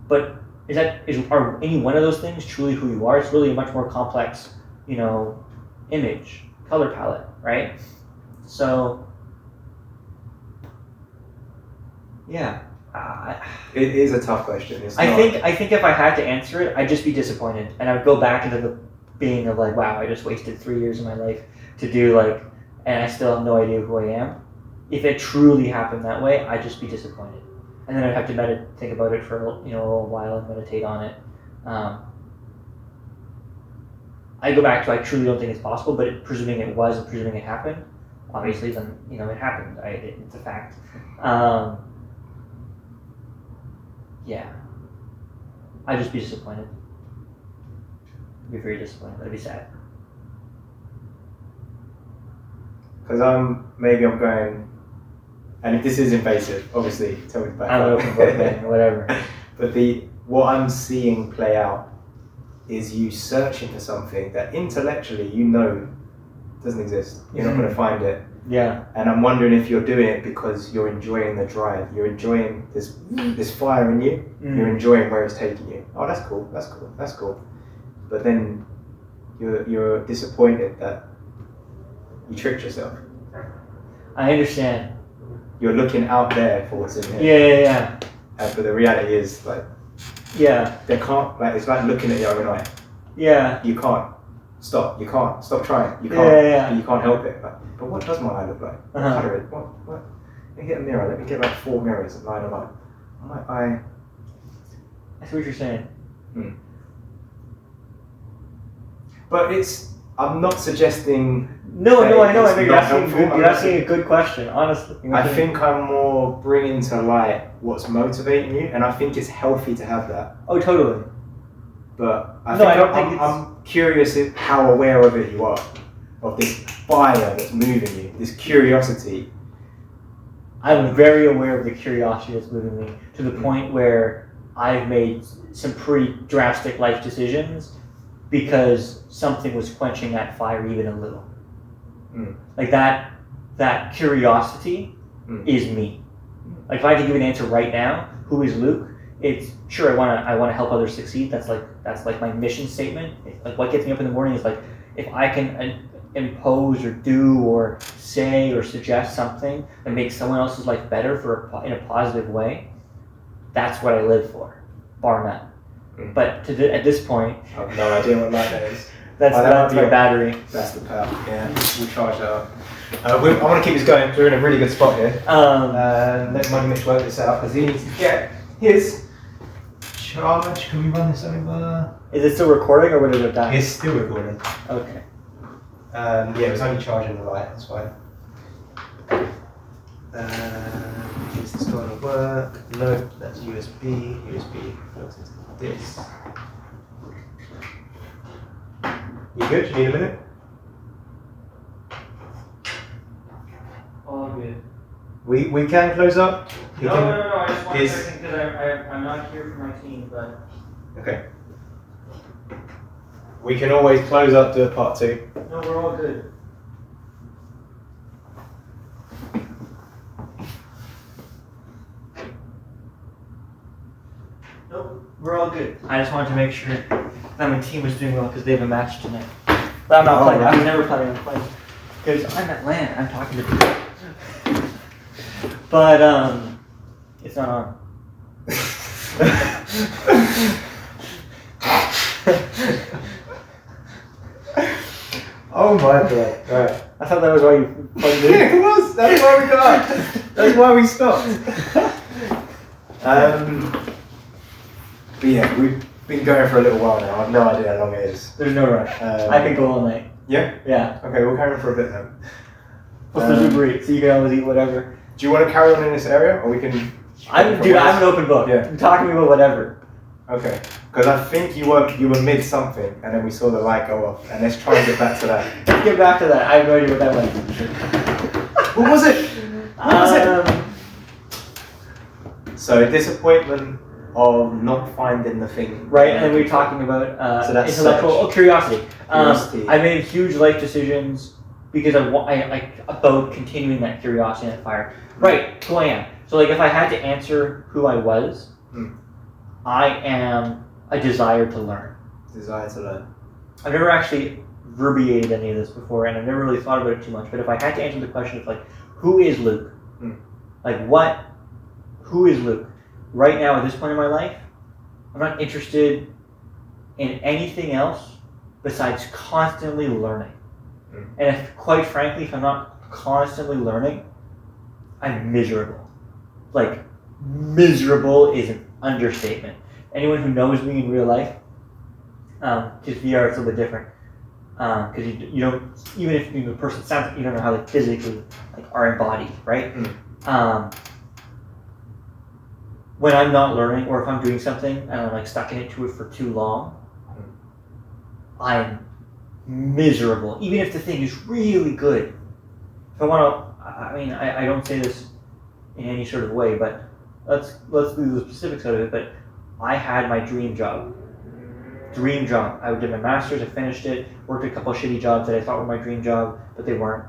But are any one of those things truly who you are? It's really a much more complex, image, color palette, right? So, yeah. It is a tough question. I think if I had to answer it, I'd just be disappointed, and I would go back into the being of wow, I just wasted 3 years of my life to do and I still have no idea who I am. If it truly happened that way, I'd just be disappointed, and then I'd have to think about it for a little while and meditate on it. I go back to I truly don't think it's possible, but presuming it was and presuming it happened, obviously then it happened. It's a fact. Yeah, I'd just be disappointed. I'd be very disappointed. I'd be sad. Because I'm going, and if this is invasive, obviously tell me back. I'm open book then, or whatever. But what I'm seeing play out is you searching for something that intellectually doesn't exist. You're not going to find it. Yeah. And I'm wondering if you're doing it because you're enjoying the drive. You're enjoying this fire in you. You're enjoying where it's taking you. Oh, that's cool. But then you're disappointed that you tricked yourself. I understand. You're looking out there for what's in here. Yeah. But the reality is they can't. It's like looking at your own eye. Yeah. You can't stop. You can't stop trying. You can't. Yeah. You can't help it. But what does my eye look like? What colour is it? What? Let me get a mirror. Let me get 4 mirrors and line them up. My eye. I see what you're saying. But I'm not suggesting. No, I know. I think you're asking a good question, honestly. I think I'm more bringing to light what's motivating you, and I think it's healthy to have that. Oh, totally. But I'm curious how aware of it you are, of this fire that's moving you, this curiosity. I'm very aware of the curiosity that's moving me to the point where I've made some pretty drastic life decisions because something was quenching that fire even a little. Like that curiosity is me. Like if I had to give an answer right now, who is Luke? It's sure I want to help others succeed. That's like my mission statement. Like what gets me up in the morning is like if I can impose or do or say or suggest something that makes someone else's life better in a positive way. That's what I live for, bar none. But at this point, I have no idea what that is. That's my battery. That's the power. Yeah, we'll charge that up. I want to keep this going. We're in a really good spot here. Let MoneyMitch work this out because he needs to get his charge. Can we run this over? Is it still recording or would it have died? It's still recording. Okay. Yeah, it was only charging the light. That's fine. Is this going to work? No, that's USB. USB plugs into this. You good? You need a minute? All good. We can close up. No, I just want to check because I'm not here for my team, but. Okay. We can always close up to part 2. No, we're all good. Nope, we're all good. I just wanted to make sure that my team was doing well because they have a match tonight. But I'm not playing. I was never planning on playing because I'm at LAN. I'm talking to people. But it's not on. Oh my god! Right. I thought that was why you plugged in. Yeah, it was. That's why we got. That's why we stopped. But yeah, we've been going for a little while now. I have no idea how long it is. There's no rush. I can go all night. Yeah. Yeah. Okay, we'll carry on for a bit then. What's the Uber Eats? So you can always eat whatever. Do you want to carry on in this area, or we can? I'm an open book. Yeah. Talk to me about whatever. Okay. Because I think you were mid something, and then we saw the light go off, and let's try and get back to that. Let's get back to that. I have no idea what that was. What was it? What was it? So disappointment of not finding the thing. Right, and then we were talking about So that's intellectual curiosity. Curiosity. I made huge life decisions because I about continuing that curiosity and that fire. Right, who I am. So like if I had to answer who I was, I am a desire to learn. Desire to learn. I've never actually verbiated any of this before, and I've never really thought about it too much. But if I had to answer the question of like, who is Luke? Who is Luke? Right now, at this point in my life, I'm not interested in anything else besides constantly learning. And quite frankly, if I'm not constantly learning, I'm miserable. Like, miserable is an understatement. Anyone who knows me in real life, because VR is a little bit different. Because you don't, even if the person sounds, you don't know how they physically are embodied, right? When I'm not learning, or if I'm doing something and I'm stuck into it for too long, I'm miserable. Even if the thing is really good. If I want to, I don't say this in any sort of way, but let's do the specifics out of it. But I had my dream job. I did my master's, I finished it, worked a couple of shitty jobs that I thought were my dream job, but they weren't.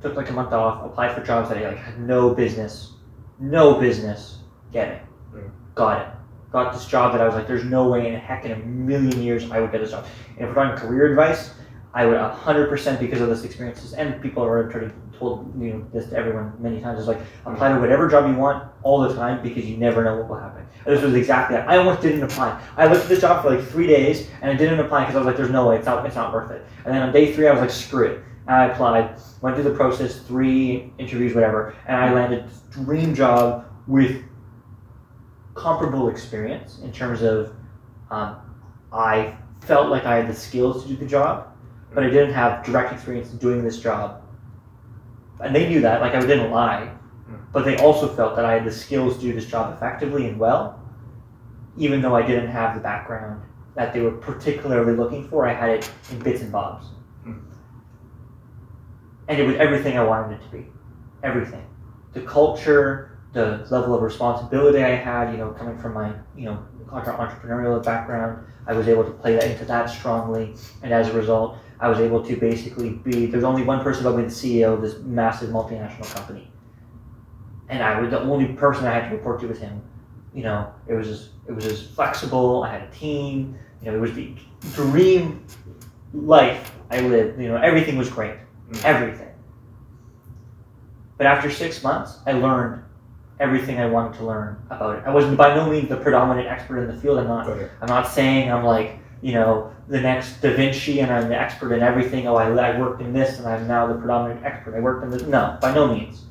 Took a month off, applied for jobs that I had no business getting. Got it. Got this job that I was like, there's no way in heck in a million years I would get this job. And if we're talking career advice, I would 100% because of this experiences, and people are already told this to everyone many times, is like, apply to whatever job you want all the time because you never know what will happen. And this was exactly that. I almost didn't apply. I looked at this job for 3 days and I didn't apply because I was like, there's no way, it's not worth it. And then on day 3 I was like, screw it. And I applied, went through the process, 3 interviews, whatever, and I landed this dream job with comparable experience in terms of I felt like I had the skills to do the job, but I didn't have direct experience doing this job. And they knew that, I didn't lie, but they also felt that I had the skills to do this job effectively and well, even though I didn't have the background that they were particularly looking for, I had it in bits and bobs. And it was everything I wanted it to be. Everything. The culture, the level of responsibility I had, coming from my, entrepreneurial background, I was able to play that into that strongly. And as a result, I was able to basically there's only one person above me, the CEO of this massive multinational company. And I was the only person I had to report to was him. It was just flexible. I had a team. It was the dream life I lived. Everything was great. Everything. But after 6 months, I learned everything I wanted to learn about it. I wasn't by no means the predominant expert in the field. I'm not saying I'm like, the next Da Vinci and I'm the expert in everything. Oh, I worked in this and I'm now the predominant expert. I worked in this. No, by no means.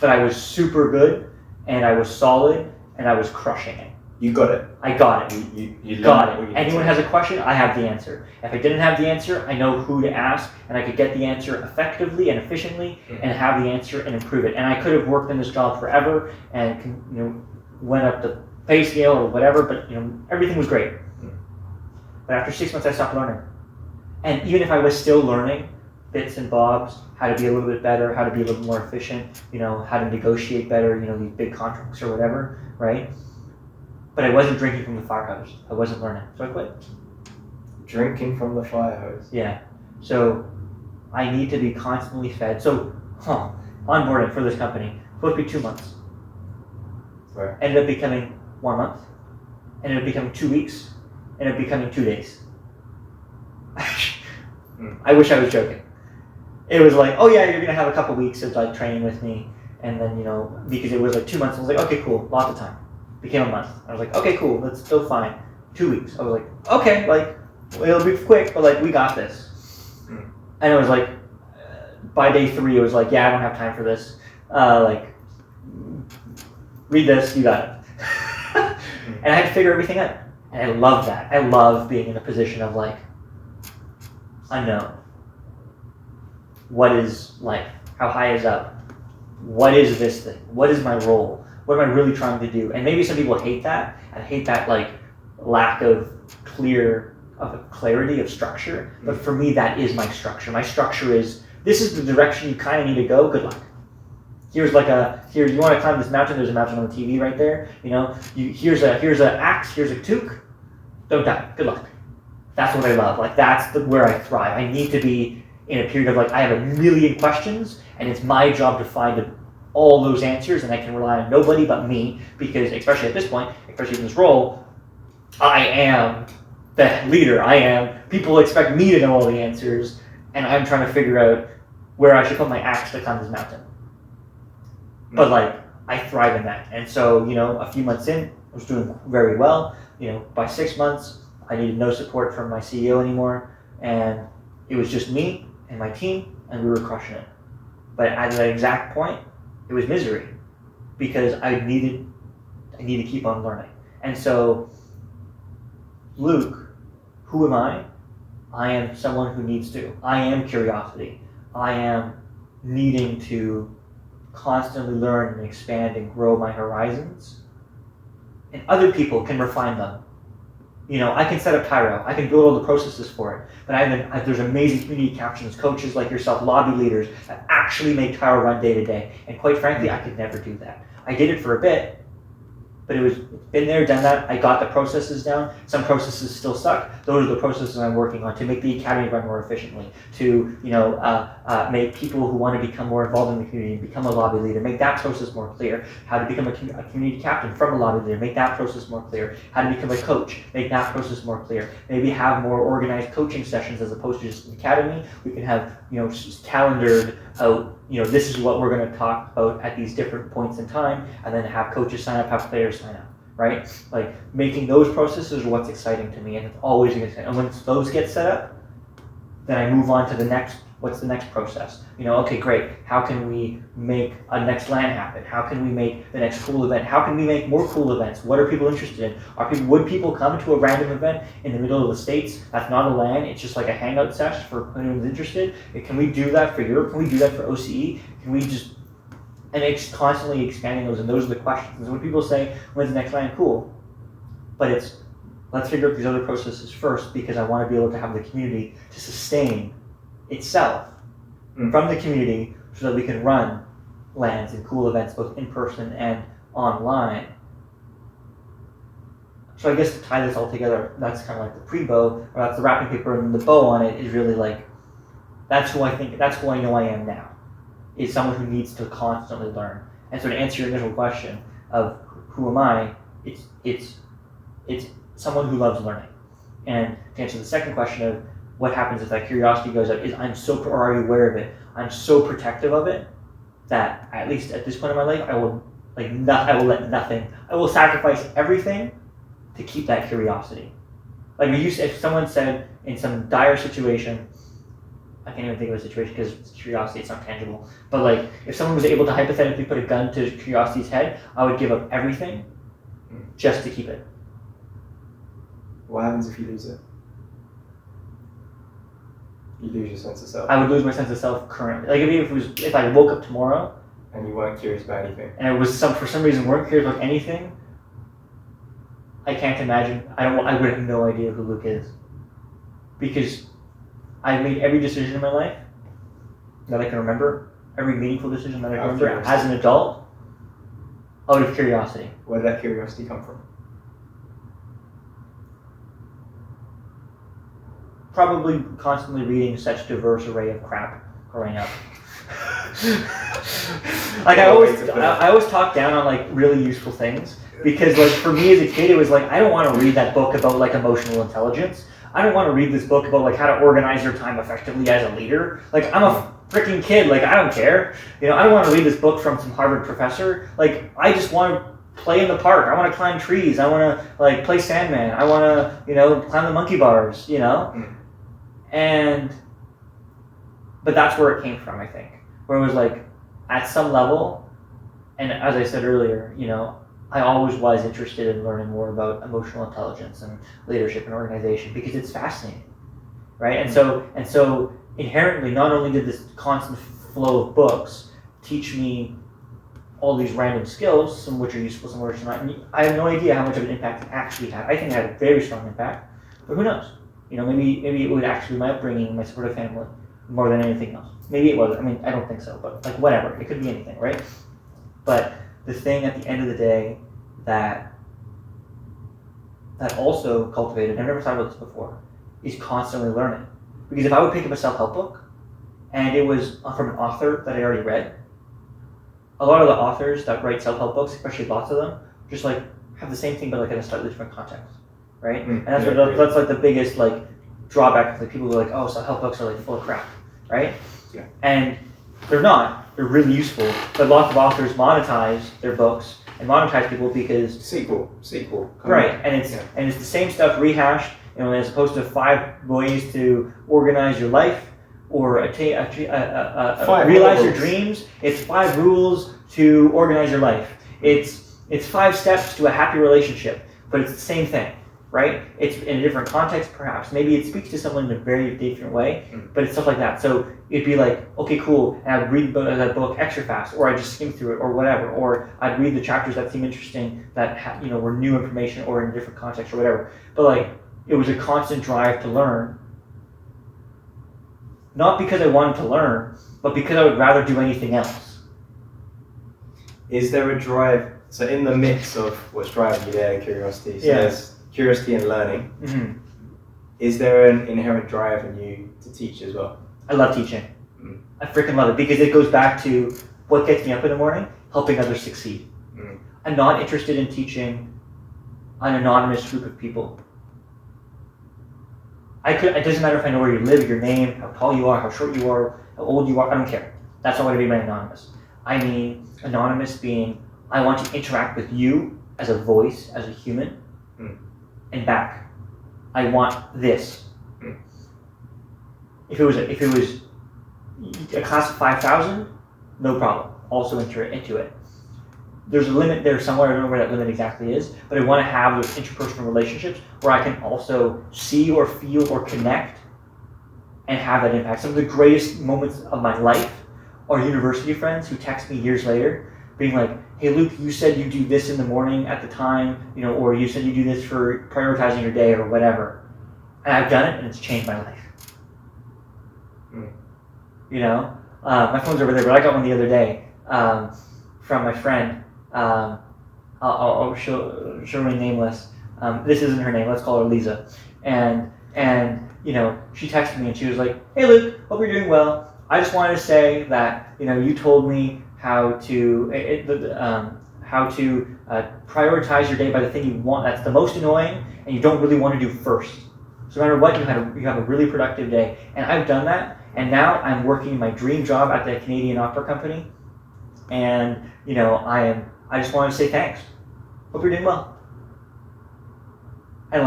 But I was super good and I was solid and I was crushing it. You got it. I got it. You got it. Anyone has a question, I have the answer. If I didn't have the answer, I know who to ask, and I could get the answer effectively and efficiently, and have the answer and improve it. And I could have worked in this job forever, and went up the pay scale or whatever. But everything was great. But after 6 months, I stopped learning. And even if I was still learning bits and bobs, how to be a little bit better, how to be a little more efficient, how to negotiate better, these big contracts or whatever, right? But I wasn't drinking from the fire hose. I wasn't learning. So I quit. Drinking from the fire hose. Yeah. So I need to be constantly fed. So onboarding for this company, supposed to be 2 months. Right. Ended up becoming 1 month. Ended up becoming 2 weeks. Ended up becoming 2 days. I wish I was joking. It was like, oh yeah, you're going to have a couple weeks of like training with me. And then, because it was like 2 months, I was like, okay, cool, lots of time. Became a month. I was like, okay, cool, that's still fine. 2 weeks. I was like, okay, like, it'll be quick, but like, we got this. And it was like, by day 3, it was like, yeah, I don't have time for this. Read this, you got it. And I had to figure everything out. And I love that. I love being in a position of like, unknown. What is life? How high is up? What is this thing? What is my role? What am I really trying to do? And maybe some people hate that. I hate that like lack of clarity of structure. But for me, that is my structure. My structure is, this is the direction you kind of need to go. Good luck. Here you want to climb this mountain. There's a mountain on the TV right there. Here's a axe. Here's a toque. Don't die. Good luck. That's what I love. Like that's where I thrive. I need to be in a period of like I have a million questions, and it's my job to find all those answers, and I can rely on nobody but me, because especially at this point, especially in this role, I am the leader. People expect me to know all the answers, and I'm trying to figure out where I should put my axe to climb this mountain. But like, I thrive in that. And so, a few months in, I was doing very well. By 6 months, I needed no support from my CEO anymore, and it was just me and my team, and we were crushing it. But at that exact point, it was misery, because I need to keep on learning. And so, Luke, who am I? I am someone who needs to. I am curiosity. I am needing to constantly learn and expand and grow my horizons. And other people can refine them. I can set up Tyro. I can build all the processes for it. But there's amazing community captains, coaches like yourself, lobby leaders that actually make Tyro run day to day. And quite frankly, I could never do that. I did it for a bit, but it's been there, done that. I got the processes down. Some processes still suck. Those are the processes I'm working on to make the academy run more efficiently, to make people who want to become more involved in the community, become a lobby leader, make that process more clear. How to become a community captain from a lobby leader, make that process more clear. How to become a coach, make that process more clear. Maybe have more organized coaching sessions as opposed to just an academy. We can have calendared out. This is what we're going to talk about at these different points in time, and then have coaches sign up, have players sign up, right? Like making those processes are what's exciting to me, and it's always exciting. And once those get set up, then I move on to the next. What's the next process? Okay, great. How can we make a next LAN happen? How can we make the next cool event? How can we make more cool events? What are people interested in? Would people come to a random event in the middle of the States? That's not a LAN. It's just like a hangout session for anyone who's interested. Can we do that for Europe? Can we do that for OCE? Can we just... And it's constantly expanding those, and those are the questions. And so when people say, when's the next LAN? Cool. But it's, let's figure out these other processes first because I want to be able to have the community to sustain itself from the community so that we can run LANs and cool events both in person and online. So I guess to tie this all together, that's kind of like the pre-bow, or that's the wrapping paper, and the bow on it is really like, that's who I know I am now, is someone who needs to constantly learn. And so to answer your initial question of who am I, it's someone who loves learning. And to answer the second question of what happens if that curiosity goes up, is I'm so already aware of it, I'm so protective of it that at least at this point in my life, I will sacrifice everything to keep that curiosity. Like if someone said in some dire situation, I can't even think of a situation because it's curiosity, it's not tangible, but like if someone was able to hypothetically put a gun to curiosity's head, I would give up everything just to keep it. What happens if you lose it? You lose your sense of self. I would lose my sense of self currently. Like if I woke up tomorrow and you weren't curious about anything, and it was for some reason weren't curious about anything, I can't imagine. I would have no idea who Luke is, because I've made every decision in my life that I can remember, every meaningful decision that I can remember as an adult, out of curiosity. Where did that curiosity come from? Probably constantly reading such diverse array of crap growing up. Like I always talk down on like really useful things, because like for me as a kid it was like I don't want to read that book about like emotional intelligence. I don't want to read this book about like how to organize your time effectively as a leader. Like I'm a freaking kid, like I don't care. I don't want to read this book from some Harvard professor. Like I just want to play in the park. I want to climb trees. I want to like play Sandman. I want to climb the monkey bars, But that's where it came from, I think. Where it was like, at some level, and as I said earlier, I always was interested in learning more about emotional intelligence and leadership and organization because it's fascinating, right? And so inherently, not only did this constant flow of books teach me all these random skills, some of which are useful, some of which are not. I have no idea how much of an impact it actually had. I think it had a very strong impact, but who knows? Maybe it would actually be my upbringing, my supportive family, more than anything else. Maybe it wasn't. I mean, I don't think so, but like whatever. It could be anything, right? But the thing at the end of the day that also cultivated, I've never thought about this before, is constantly learning. Because if I would pick up a self-help book and it was from an author that I already read, a lot of the authors that write self-help books, especially lots of them, just like have the same thing but like in a slightly different context, right? And that's that's like the biggest like drawback to the people who are like, oh, self-help books are like full of crap, right? Yeah. And they're not. They're really useful, but lots of authors monetize their books and monetize people because sequel, right? And it's the same stuff rehashed, as opposed to 5 ways to organize your life or realize your dreams. It's 5 rules to organize your life. It's 5 steps to a happy relationship, but it's the same thing. Right? It's in a different context, perhaps. Maybe it speaks to someone in a very different way, but it's stuff like that. So it'd be like, okay, cool, and I'd read that book extra fast, or I'd just skim through it, or whatever, or I'd read the chapters that seem interesting, that were new information, or in a different context, or whatever. But like, it was a constant drive to learn, not because I wanted to learn, but because I would rather do anything else. Is there a drive? So in the mix of what's driving you there, curiosity. So there's curiosity and learning. Mm-hmm. Is there an inherent drive in you to teach as well? I love teaching. I freaking love it because it goes back to what gets me up in the morning, helping others succeed. I'm not interested in teaching an anonymous group of people. It doesn't matter if I know where you live, your name, how tall you are, how short you are, how old you are, I don't care. That's not what I mean by anonymous. I mean anonymous being, I want to interact with you as a voice, as a human, and back. I want this. If it was a class of 5,000, no problem. Also into it. There's a limit there somewhere. I don't know where that limit exactly is, but I want to have those interpersonal relationships where I can also see or feel or connect and have that impact. Some of the greatest moments of my life are university friends who text me years later being like, hey Luke, you said you do this in the morning at the time, or you said you do this for prioritizing your day or whatever. And I've done it and it's changed my life. My phone's over there, but I got one the other day from my friend. I'll she'll remain nameless. This isn't her name. Let's call her Lisa. And she texted me and she was like, "Hey Luke, hope you're doing well. I just wanted to say that you told me how to prioritize your day by the thing you want that's the most annoying and you don't really want to do first. So no matter what, you have a really productive day." And I've done that. And now I'm working my dream job at the Canadian Opera Company, and I just want to say thanks. Hope you're doing well. And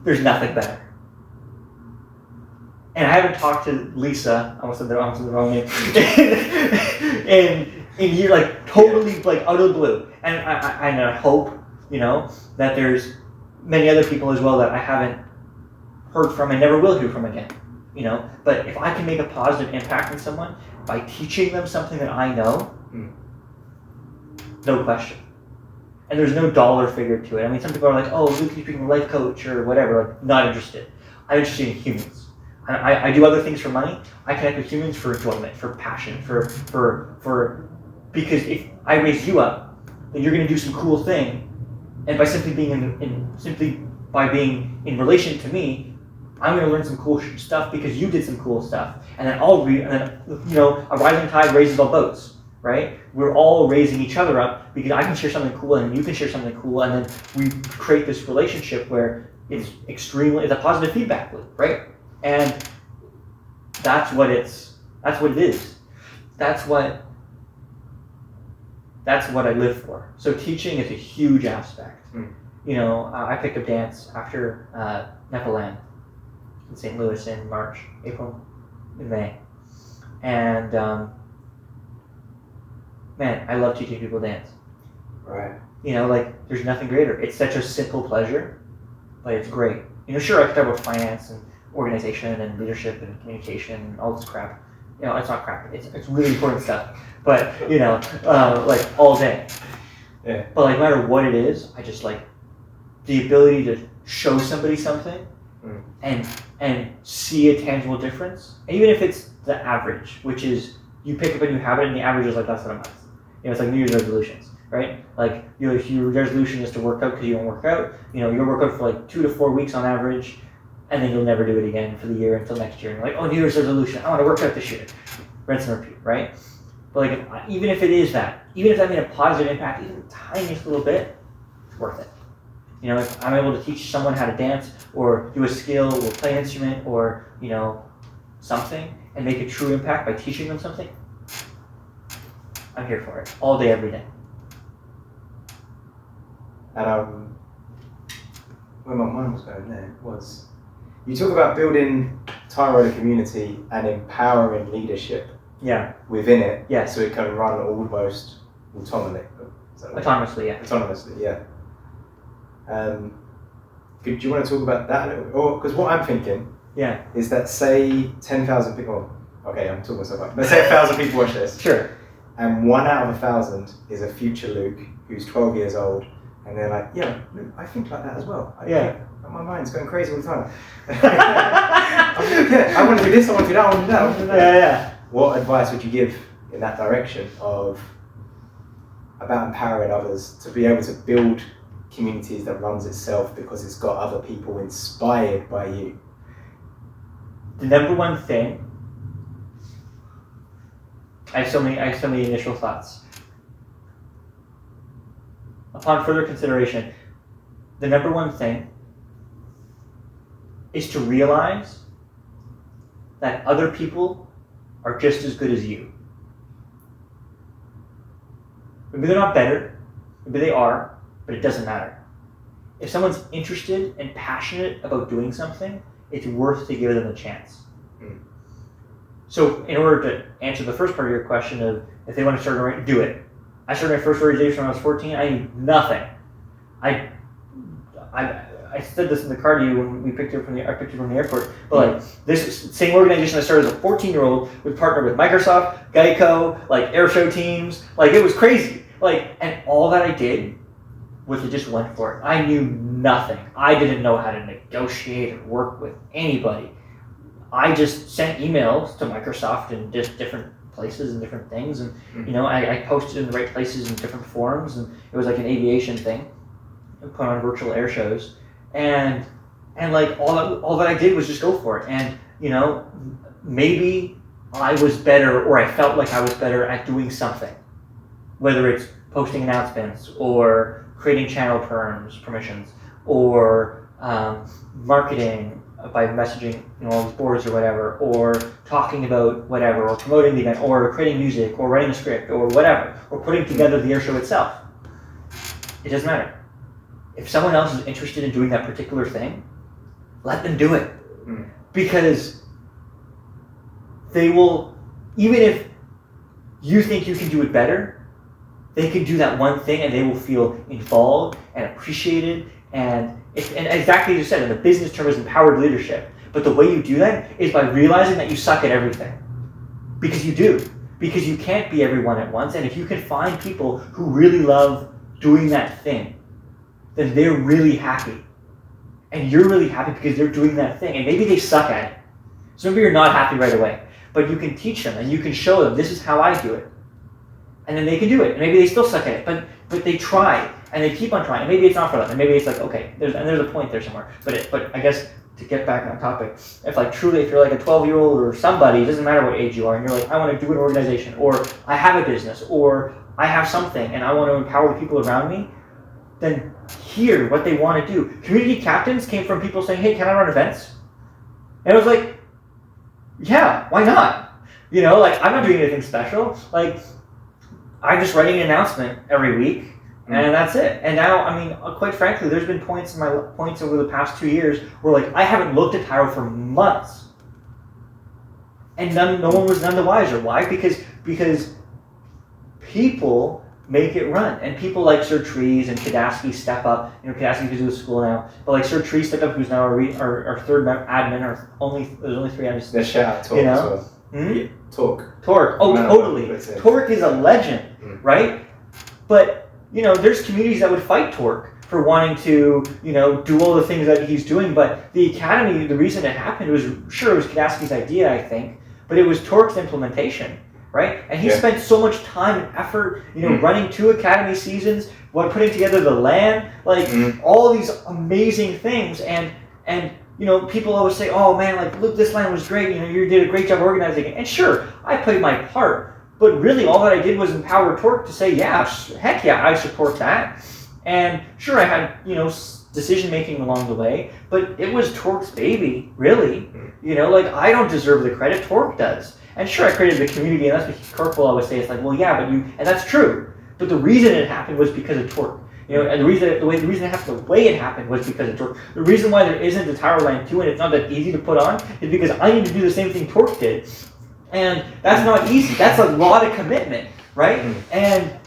there's nothing better. And I haven't talked to Lisa. I almost said the wrong name. in years, totally out of the blue. And I hope that there's many other people as well that I haven't heard from and never will hear from again. But if I can make a positive impact on someone by teaching them something that I know, no question. And there's no dollar figure to it. I mean, some people are like, "Oh, Luke, you're being a life coach or whatever." Not interested. I'm interested in humans. I do other things for money. I connect with humans for enjoyment, for passion, for because if I raise you up, then you're going to do some cool thing, and by simply being being in relation to me, I'm going to learn some cool stuff because you did some cool stuff, and then a rising tide raises all boats, right? We're all raising each other up because I can share something cool and you can share something cool, and then we create this relationship where it's a positive feedback loop, right? And that's what it is. That's what I live for. So teaching is a huge aspect. I picked up dance after Nepal in St. Louis in March, April, and May. And man, I love teaching people dance. Right. There's nothing greater. It's such a simple pleasure, but it's great. Sure, I could talk about finance and organization and leadership and communication and all this crap. It's not crap. It's really important stuff. But, all day. Yeah. But no matter what it is, I just the ability to show somebody something and see a tangible difference. And even if it's the average, which is you pick up a new habit and the average is less than a month. It's like New Year's resolutions, right? If your resolution is to work out because you don't work out, you'll work out for 2 to 4 weeks on average, and then you'll never do it again for the year until next year. And you're like, "Oh, New Year's resolution, I want to work out this year." Rinse and repeat, right? But even if it is that, even if that made a positive impact, even the tiniest little bit, it's worth it. If I'm able to teach someone how to dance or do a skill or play an instrument or, something and make a true impact by teaching them something, I'm here for it all day, every day. And where my mind was going there was, you talk about building Tyro the community and empowering leadership within it, so it can run almost autonomously. Autonomously, yeah. Do you want to talk about that a little bit? Or because what I'm thinking is that, say 10,000 people. Okay, I'm talking myself up. Let's say 1,000 people watch this. Sure. And 1 out of 1,000 is a future Luke who's 12 years old, and they're like, "Yeah, Luke, I think like that as well. My mind's going crazy all the time. I want to do this, I want to do that, I want to do that, I want to do that." Yeah. What advice would you give in that direction about empowering others to be able to build communities that runs itself because it's got other people inspired by you? The number one thing, I have so many initial thoughts. Upon further consideration, the number one thing is to realize that other people are just as good as you. Maybe they're not better, maybe they are, but it doesn't matter. If someone's interested and passionate about doing something, it's worth to give them a chance. So in order to answer the first part of your question of if they want to start, do it. I started my first organization when I was 14. I knew nothing. I I said this in the car to you when we picked you up from the airport, but like this same organization that started as a 14-year-old would partner with Microsoft, Geico, like air show teams, like it was crazy. Like, and all that I did was I just went for it. I knew nothing. I didn't know how to negotiate or work with anybody. I just sent emails to Microsoft and just different places and different things, and you know, I posted in the right places in different forums, and it was like an aviation thing, and put on virtual air shows, and like all that I did was just go for it. And you know, maybe I was better, or I felt like I was better at doing something, whether it's posting announcements or creating channel permissions or marketing by messaging, you know, all these boards or whatever, or talking about whatever, or promoting the event, or creating music, or writing a script, or whatever, or putting together the air show itself. It doesn't matter. If someone else is interested in doing that particular thing, let them do it. Because they will, even if you think you can do it better, they can do that one thing and they will feel involved and appreciated. And exactly as you said, in the business term is empowered leadership. But the way you do that is by realizing that you suck at everything. Because you do. Because you can't be everyone at once. And if you can find people who really love doing that thing, then they're really happy. And you're really happy because they're doing that thing. And maybe they suck at it. So maybe you're not happy right away. But you can teach them and you can show them, this is how I do it. And then they can do it. And maybe they still suck at it. But they try. And they keep on trying. And maybe it's not for them. And maybe it's like, okay, there's a point there somewhere. But I guess to get back on topic, if you're like a 12-year-old or somebody, it doesn't matter what age you are, and you're like, I want to do an organization, or I have a business, or I have something, and I want to empower the people around me, then hear what they want to do. Community captains came from people saying, hey, can I run events? And I was like, yeah, why not? You know, like, I'm not doing anything special. Like, I'm just writing an announcement every week, and that's it. And now, I mean, quite frankly, there's been points over the past 2 years where, like, I haven't looked at Tyro for months, and no one was none the wiser. Why? Because people make it run, and people like Sir Trees and Kadaski step up. You know, Kadaski goes to school now, but like Sir Trees stepped up, who's now our third admin. There's only 3 admins. The shout Torque, you know? Yeah, Torque. Oh, totally. Torque is a legend, right? But you know, there's communities that would fight Torque for wanting to, you know, do all the things that he's doing. But the Academy, the reason it happened was, sure, it was Kadaski's idea, I think, but it was Torque's implementation, right? And he spent so much time and effort, you know, running 2 Academy seasons, putting together the LAN, like all these amazing things. And you know, people always say, oh man, like, look, this LAN was great, you know, you did a great job organizing it. And sure, I played my part. But really, all that I did was empower Torque to say, yeah, heck yeah, I support that. And sure, I had, you know, decision-making along the way, but it was Torque's baby, really. You know, like, I don't deserve the credit, Torque does. And sure, I created the community, and that's what Kirk will always say. It's like, well, yeah, but and that's true. But the reason it happened was because of Torque. You know, and the reason it happened the way it happened was because of Torque. The reason why there isn't a Tyro LAN 2 and it's not that easy to put on is because I need to do the same thing Torque did. And that's not easy. That's a lot of commitment, right? And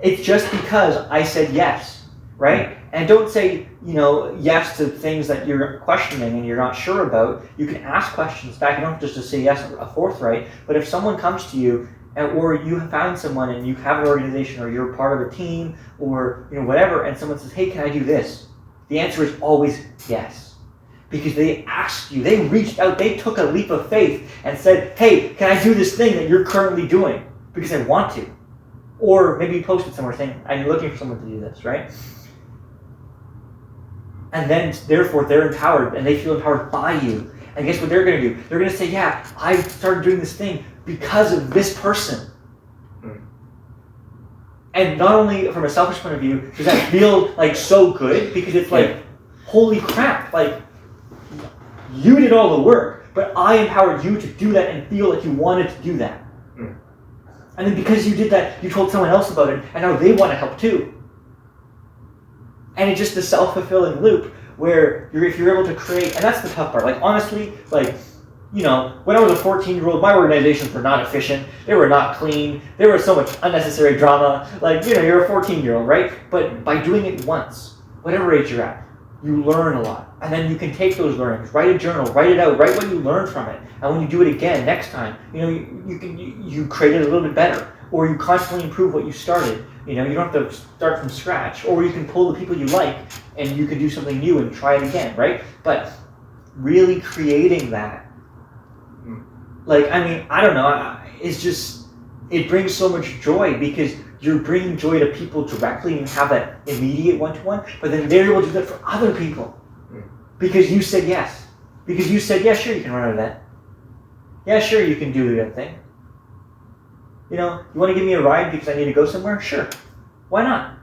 it's just because I said yes, right? And don't say, you know, yes to things that you're questioning and you're not sure about. You can ask questions back. You don't have to say yes forthright. But if someone comes to you, or you have found someone and you have an organization, or you're part of a team, or you know, whatever, and someone says, hey, can I do this? The answer is always yes. Because they asked you, they reached out, they took a leap of faith and said, hey, can I do this thing that you're currently doing? Because I want to. Or maybe you posted somewhere saying, I'm looking for someone to do this, right? And then, therefore, they're empowered, and they feel empowered by you. And guess what they're going to do? They're going to say, yeah, I started doing this thing because of this person. And not only from a selfish point of view, does that feel like so good, because it's like, holy crap, like, you did all the work, but I empowered you to do that and feel like you wanted to do that. And then because you did that, you told someone else about it, and now they want to help too. And it's just a self-fulfilling loop where if you're able to create, and that's the tough part. Like, honestly, like, you know, when I was a 14-year-old, my organizations were not efficient. They were not clean. There was so much unnecessary drama. Like, you know, you're a 14-year-old, right? But by doing it once, whatever age you're at, you learn a lot. And then you can take those learnings, write a journal, write it out, write what you learned from it. And when you do it again next time, you create it a little bit better. Or you constantly improve what you started. You don't have to start from scratch. Or you can pull the people you like and you can do something new and try it again, right? But really creating that, I don't know, it's just, it brings so much joy because you're bringing joy to people directly and have that immediate one-to-one, but then they're able to do that for other people because you said yes. Because you said, yeah, sure, you can run an event. Yeah, sure, you can do that thing. You want to give me a ride because I need to go somewhere? Sure. Why not?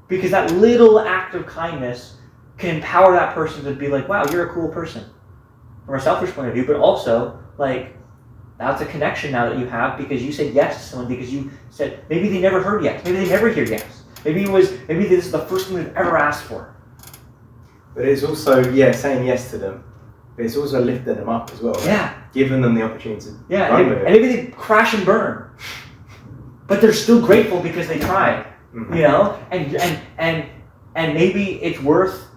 Because that little act of kindness can empower that person to be like, wow, you're a cool person. From a selfish point of view, but also, that's a connection now that you have because you said yes to someone because you said, maybe they never heard yes. Maybe they never hear yes. Maybe this is the first thing they've ever asked for. But it's also, saying yes to them. But it's also lifting them up as well, right? Yeah. Giving them the opportunity to run with it. And maybe they crash and burn. But they're still grateful because they tried. And maybe it's worth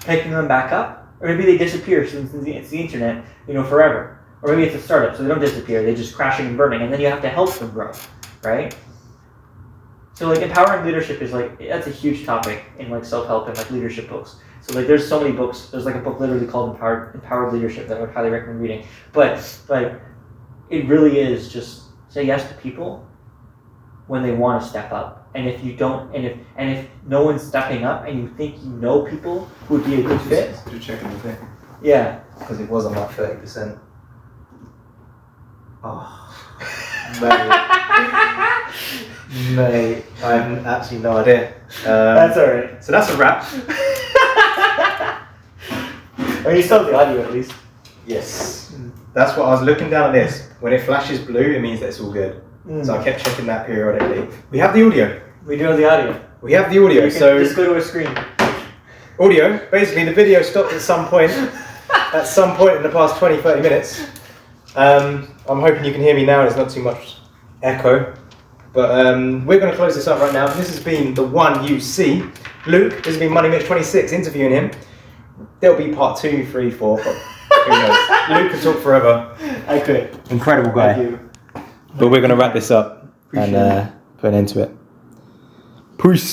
picking them back up. Or maybe they disappear since it's the internet, forever. Or maybe it's a startup, so they don't disappear. They're just crashing and burning. And then you have to help them grow, right? So empowering leadership is that's a huge topic in self-help and leadership books. So there's so many books. There's a book literally called Empowered Leadership that I would highly recommend reading. But it really is just say yes to people when they want to step up. And if you don't, and if no one's stepping up, and you think people who would be a good fit, just checking the thing. Yeah, because it was on 30%. Oh, mate, I have absolutely no idea. That's all right. So that's a wrap. Or you still have the audio at least. Yes. That's what I was looking down at this. When it flashes blue, it means that it's all good. So I kept checking that periodically. We have the audio. We do have the audio. We have the audio. So just go to a screen. Audio. Basically, the video stopped at some point. At some point in the past 20-30 minutes. I'm hoping you can hear me now. There's not too much echo. But we're going to close this up right now. This has been the one you see. Luke, this has been MoneyMitch26 interviewing him. There'll be part 2, 3, 4. But who knows? Luke can talk forever. I could. Incredible guy. Thank you. But we're going to wrap this up and put an end to it. Peace.